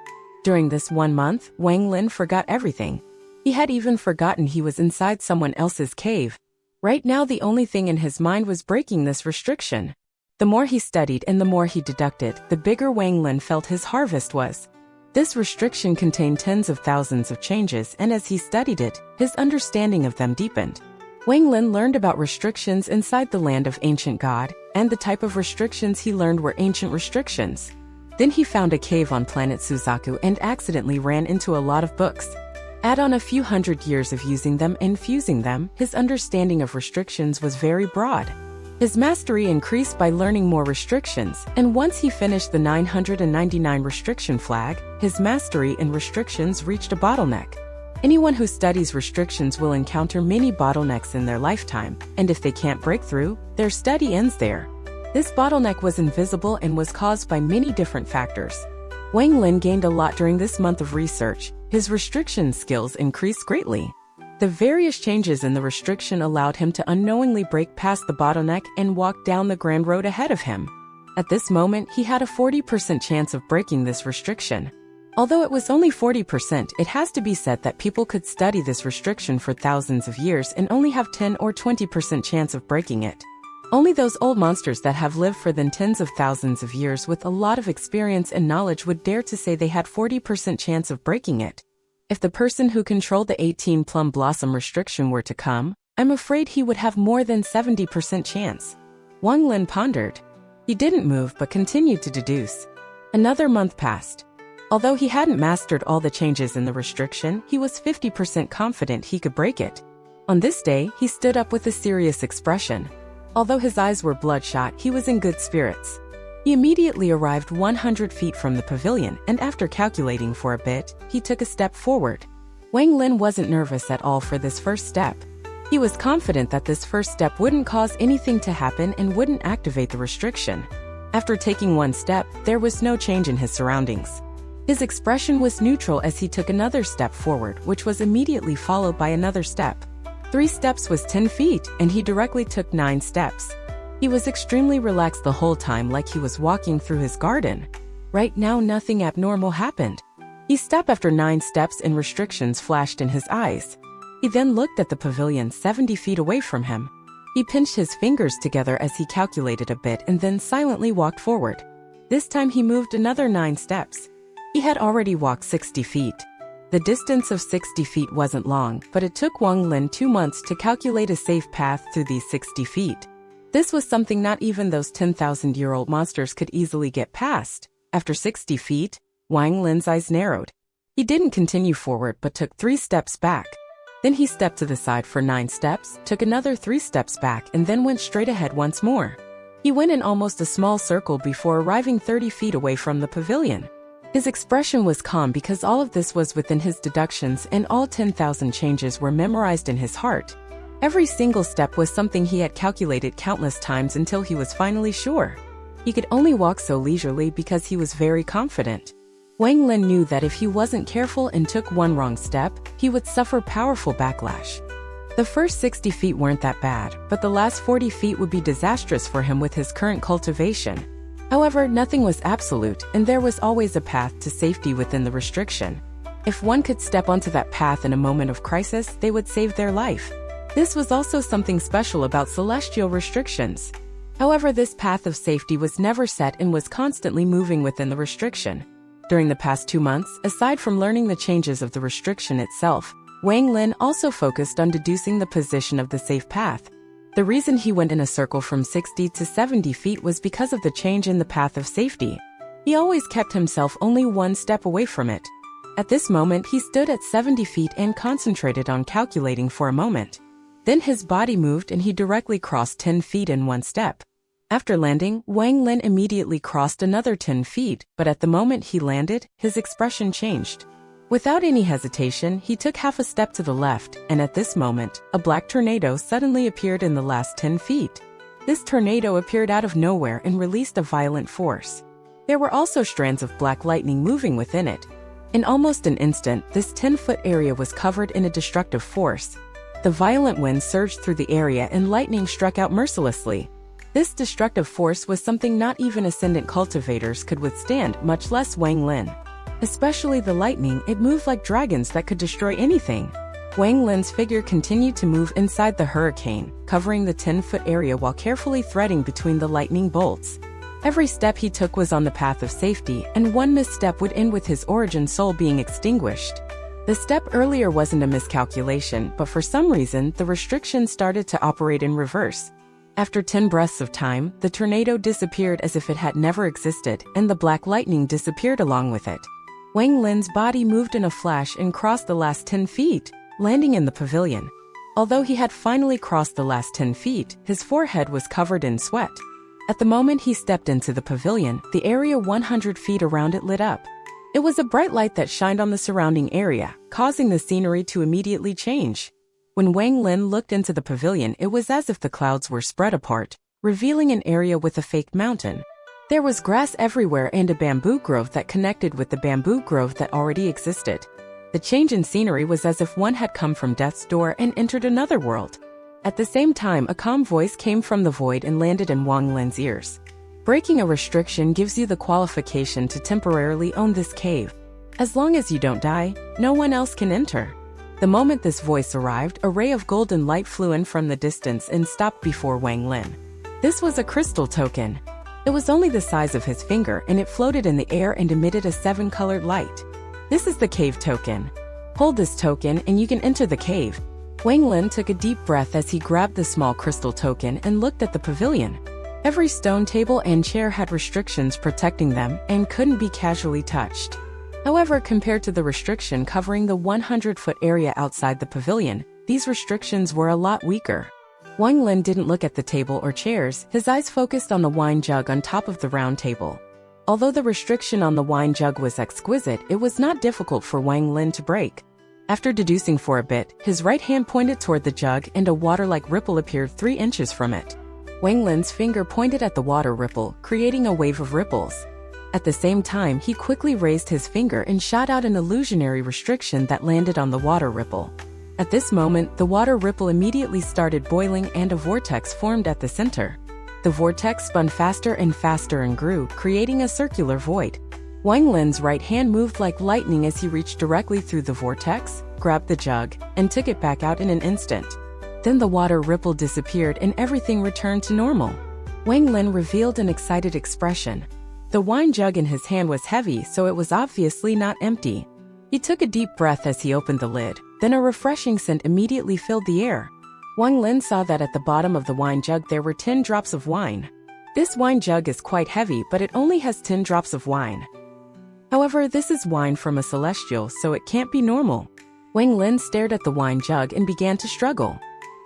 During this 1 month, Wang Lin forgot everything. He had even forgotten he was inside someone else's cave. Right now the only thing in his mind was breaking this restriction. The more he studied and the more he deducted, the bigger Wang Lin felt his harvest was. This restriction contained tens of thousands of changes, and as he studied it, his understanding of them deepened. Wang Lin learned about restrictions inside the land of ancient God, and the type of restrictions he learned were ancient restrictions. Then he found a cave on planet Suzaku and accidentally ran into a lot of books. Add on a few hundred years of using them and fusing them, his understanding of restrictions was very broad. His mastery increased by learning more restrictions, and once he finished the 999 restriction flag, his mastery in restrictions reached a bottleneck. Anyone who studies restrictions will encounter many bottlenecks in their lifetime, and if they can't break through, their study ends there. This bottleneck was invisible and was caused by many different factors. Wang Lin gained a lot during this month of research. His restriction skills increased greatly. The various changes in the restriction allowed him to unknowingly break past the bottleneck and walk down the grand road ahead of him. At this moment, he had a 40% chance of breaking this restriction. Although it was only 40%, it has to be said that people could study this restriction for thousands of years and only have 10 or 20% chance of breaking it. Only those old monsters that have lived for then tens of thousands of years with a lot of experience and knowledge would dare to say they had 40% chance of breaking it. If the person who controlled the 18 plum blossom restriction were to come, I'm afraid he would have more than 70% chance. Wang Lin pondered. He didn't move but continued to deduce. Another month passed. Although he hadn't mastered all the changes in the restriction, he was 50% confident he could break it. On this day, he stood up with a serious expression. Although his eyes were bloodshot, he was in good spirits. He immediately arrived 100 feet from the pavilion, and after calculating for a bit, he took a step forward. Wang Lin wasn't nervous at all for this first step. He was confident that this first step wouldn't cause anything to happen and wouldn't activate the restriction. After taking one step, there was no change in his surroundings. His expression was neutral as he took another step forward, which was immediately followed by another step. 3 steps was 10 feet, and he directly took 9 steps. He was extremely relaxed the whole time, like he was walking through his garden. Right now, nothing abnormal happened. He stopped after 9 steps and restrictions flashed in his eyes. He then looked at the pavilion 70 feet away from him. He pinched his fingers together as he calculated a bit and then silently walked forward. This time he moved another 9 steps. He had already walked 60 feet. The distance of 60 feet wasn't long, but it took Wang Lin 2 months to calculate a safe path through these 60 feet. This was something not even those 10,000-year-old monsters could easily get past. After 60 feet, Wang Lin's eyes narrowed. He didn't continue forward but took 3 steps back. Then he stepped to the side for 9 steps, took another 3 steps back, and then went straight ahead once more. He went in almost a small circle before arriving 30 feet away from the pavilion. His expression was calm because all of this was within his deductions and all 10,000 changes were memorized in his heart. Every single step was something he had calculated countless times until he was finally sure. He could only walk so leisurely because he was very confident. Wang Lin knew that if he wasn't careful and took one wrong step, he would suffer powerful backlash. The first 60 feet weren't that bad, but the last 40 feet would be disastrous for him with his current cultivation. However, nothing was absolute, and there was always a path to safety within the restriction. If one could step onto that path in a moment of crisis, they would save their life. This was also something special about celestial restrictions. However, this path of safety was never set and was constantly moving within the restriction. During the past 2 months, aside from learning the changes of the restriction itself, Wang Lin also focused on deducing the position of the safe path. The reason he went in a circle from 60 to 70 feet was because of the change in the path of safety. He always kept himself only 1 step away from it. At this moment, he stood at 70 feet and concentrated on calculating for a moment. Then his body moved and he directly crossed 10 feet in 1 step. After landing, Wang Lin immediately crossed another 10 feet, but at the moment he landed, his expression changed. Without any hesitation, he took half a step to the left, and at this moment, a black tornado suddenly appeared in the last 10 feet. This tornado appeared out of nowhere and released a violent force. There were also strands of black lightning moving within it. In almost an instant, this 10-foot area was covered in a destructive force. The violent wind surged through the area and lightning struck out mercilessly. This destructive force was something not even ascendant cultivators could withstand, much less Wang Lin. Especially the lightning, it moved like dragons that could destroy anything. Wang Lin's figure continued to move inside the hurricane, covering the 10-foot area while carefully threading between the lightning bolts. Every step he took was on the path of safety, and one misstep would end with his origin soul being extinguished. The step earlier wasn't a miscalculation, but for some reason, the restriction started to operate in reverse. After 10 breaths of time, the tornado disappeared as if it had never existed, and the black lightning disappeared along with it. Wang Lin's body moved in a flash and crossed the last 10 feet, landing in the pavilion. Although he had finally crossed the last 10 feet, his forehead was covered in sweat. At the moment he stepped into the pavilion, the area 100 feet around it lit up. It was a bright light that shined on the surrounding area, causing the scenery to immediately change. When Wang Lin looked into the pavilion, it was as if the clouds were spread apart, revealing an area with a fake mountain. There was grass everywhere and a bamboo grove that connected with the bamboo grove that already existed. The change in scenery was as if one had come from death's door and entered another world. At the same time, a calm voice came from the void and landed in Wang Lin's ears. Breaking a restriction gives you the qualification to temporarily own this cave. As long as you don't die, no one else can enter. The moment this voice arrived, a ray of golden light flew in from the distance and stopped before Wang Lin. This was a crystal token. It was only the size of his finger and it floated in the air and emitted a 7-colored light. This is the cave token. Hold this token and you can enter the cave. Wang Lin took a deep breath as he grabbed the small crystal token and looked at the pavilion. Every stone table and chair had restrictions protecting them and couldn't be casually touched. However, compared to the restriction covering the 100-foot area outside the pavilion, these restrictions were a lot weaker. Wang Lin didn't look at the table or chairs, his eyes focused on the wine jug on top of the round table. Although the restriction on the wine jug was exquisite, it was not difficult for Wang Lin to break. After deducing for a bit, his right hand pointed toward the jug and a water-like ripple appeared 3 inches from it. Wang Lin's finger pointed at the water ripple, creating a wave of ripples. At the same time, he quickly raised his finger and shot out an illusionary restriction that landed on the water ripple. At this moment, the water ripple immediately started boiling and a vortex formed at the center. The vortex spun faster and faster and grew, creating a circular void. Wang Lin's right hand moved like lightning as he reached directly through the vortex, grabbed the jug, and took it back out in an instant. Then the water ripple disappeared and everything returned to normal. Wang Lin revealed an excited expression. The wine jug in his hand was heavy, so it was obviously not empty. He took a deep breath as he opened the lid, then a refreshing scent immediately filled the air. Wang Lin saw that at the bottom of the wine jug there were 10 drops of wine. This wine jug is quite heavy, but it only has 10 drops of wine. However, this is wine from a celestial, so it can't be normal. Wang Lin stared at the wine jug and began to struggle.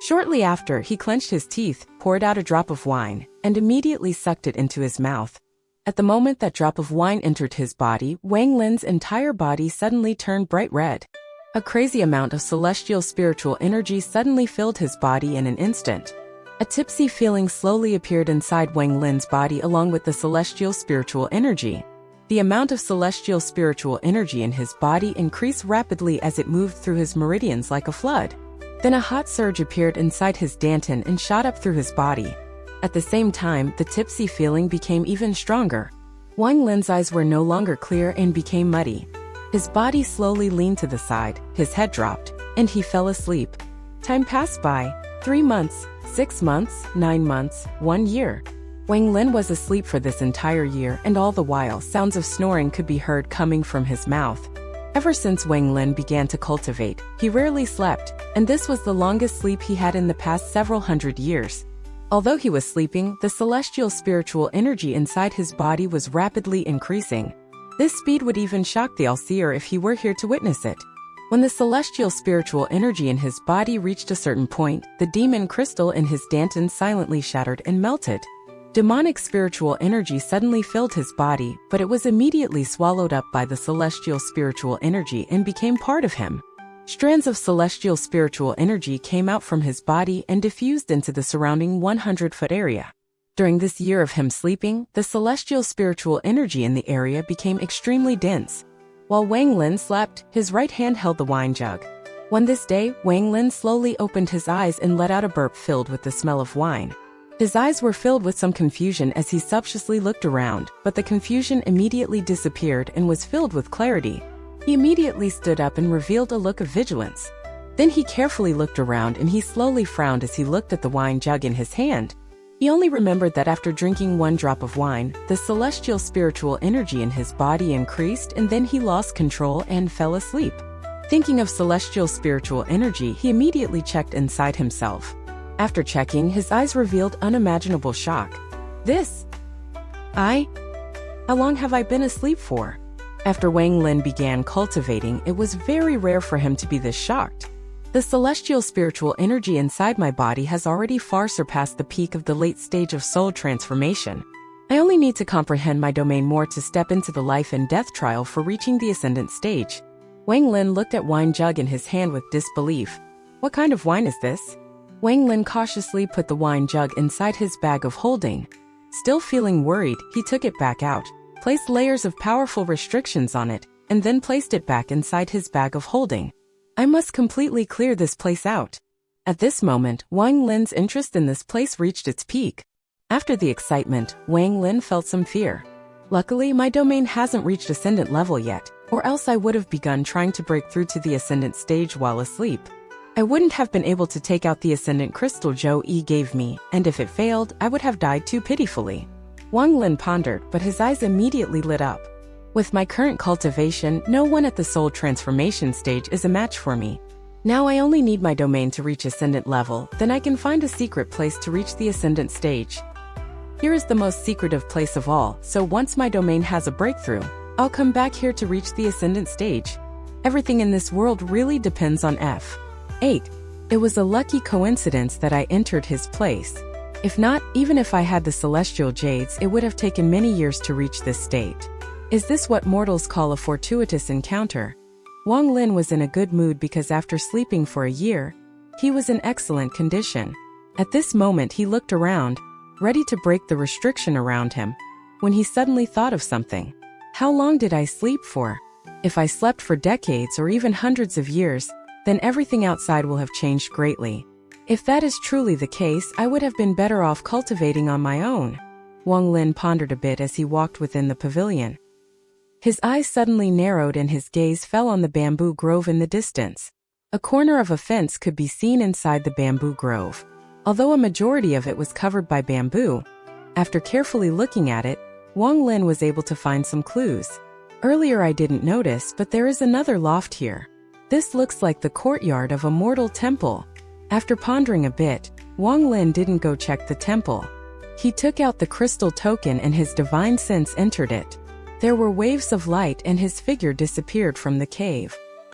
Shortly after, he clenched his teeth, poured out a drop of wine, and immediately sucked it into his mouth. At the moment that drop of wine entered his body, Wang Lin's entire body suddenly turned bright red. A crazy amount of celestial spiritual energy suddenly filled his body in an instant. A tipsy feeling slowly appeared inside Wang Lin's body along with the celestial spiritual energy. The amount of celestial spiritual energy in his body increased rapidly as it moved through his meridians like a flood. Then a hot surge appeared inside his dantian and shot up through his body. At the same time, the tipsy feeling became even stronger. Wang Lin's eyes were no longer clear and became muddy. His body slowly leaned to the side, his head dropped, and he fell asleep. Time passed by. 3 months, 6 months, 9 months, 1 year. Wang Lin was asleep for this entire year, and all the while sounds of snoring could be heard coming from his mouth. Ever since Wang Lin began to cultivate, he rarely slept, and this was the longest sleep he had in the past several hundred years. Although he was sleeping, the celestial spiritual energy inside his body was rapidly increasing. This speed would even shock the all-seer if he were here to witness it. When the celestial spiritual energy in his body reached a certain point, the demon crystal in his dantian silently shattered and melted. Demonic spiritual energy suddenly filled his body, but it was immediately swallowed up by the celestial spiritual energy and became part of him. Strands of celestial spiritual energy came out from his body and diffused into the surrounding 100-foot area. During this year of him sleeping, the celestial spiritual energy in the area became extremely dense. While Wang Lin slept, his right hand held the wine jug. One this day, Wang Lin slowly opened his eyes and let out a burp filled with the smell of wine. His eyes were filled with some confusion as he suspiciously looked around, but the confusion immediately disappeared and was filled with clarity. He immediately stood up and revealed a look of vigilance. Then he carefully looked around and he slowly frowned as he looked at the wine jug in his hand. He only remembered that after drinking 1 drop of wine, the celestial spiritual energy in his body increased and then he lost control and fell asleep. Thinking of celestial spiritual energy, he immediately checked inside himself. After checking, his eyes revealed unimaginable shock. How long have I been asleep for? After Wang Lin began cultivating, it was very rare for him to be this shocked. The celestial spiritual energy inside my body has already far surpassed the peak of the late stage of soul transformation. I only need to comprehend my domain more to step into the life and death trial for reaching the ascendant stage. Wang Lin looked at wine jug in his hand with disbelief. What kind of wine is this? Wang Lin cautiously put the wine jug inside his bag of holding. Still feeling worried, he took it back out, placed layers of powerful restrictions on it, and then placed it back inside his bag of holding. I must completely clear this place out. At this moment, Wang Lin's interest in this place reached its peak. After the excitement, Wang Lin felt some fear. Luckily, my domain hasn't reached ascendant level yet, or else I would have begun trying to break through to the ascendant stage while asleep. I wouldn't have been able to take out the ascendant crystal Zhou Yi gave me, and if it failed, I would have died too pitifully. Wang Lin pondered, but his eyes immediately lit up. With my current cultivation, no one at the soul transformation stage is a match for me. Now I only need my domain to reach ascendant level, then I can find a secret place to reach the ascendant stage. Here is the most secretive place of all, so once my domain has a breakthrough, I'll come back here to reach the ascendant stage. Everything in this world really depends on F. 8. It was a lucky coincidence that I entered his place. If not, even if I had the celestial jades, it would have taken many years to reach this state. Is this what mortals call a fortuitous encounter? Wang Lin was in a good mood because after sleeping for a year, he was in excellent condition. At this moment he looked around, ready to break the restriction around him, when he suddenly thought of something. How long did I sleep for? If I slept for decades or even hundreds of years, then everything outside will have changed greatly. If that is truly the case, I would have been better off cultivating on my own. Wang Lin pondered a bit as he walked within the pavilion. His eyes suddenly narrowed and his gaze fell on the bamboo grove in the distance. A corner of a fence could be seen inside the bamboo grove. Although a majority of it was covered by bamboo, after carefully looking at it, Wang Lin was able to find some clues. Earlier I didn't notice, but there is another loft here. This looks like the courtyard of a mortal temple. After pondering a bit, Wang Lin didn't go check the temple. He took out the crystal token and his divine sense entered it. There were waves of light and his figure disappeared from the cave.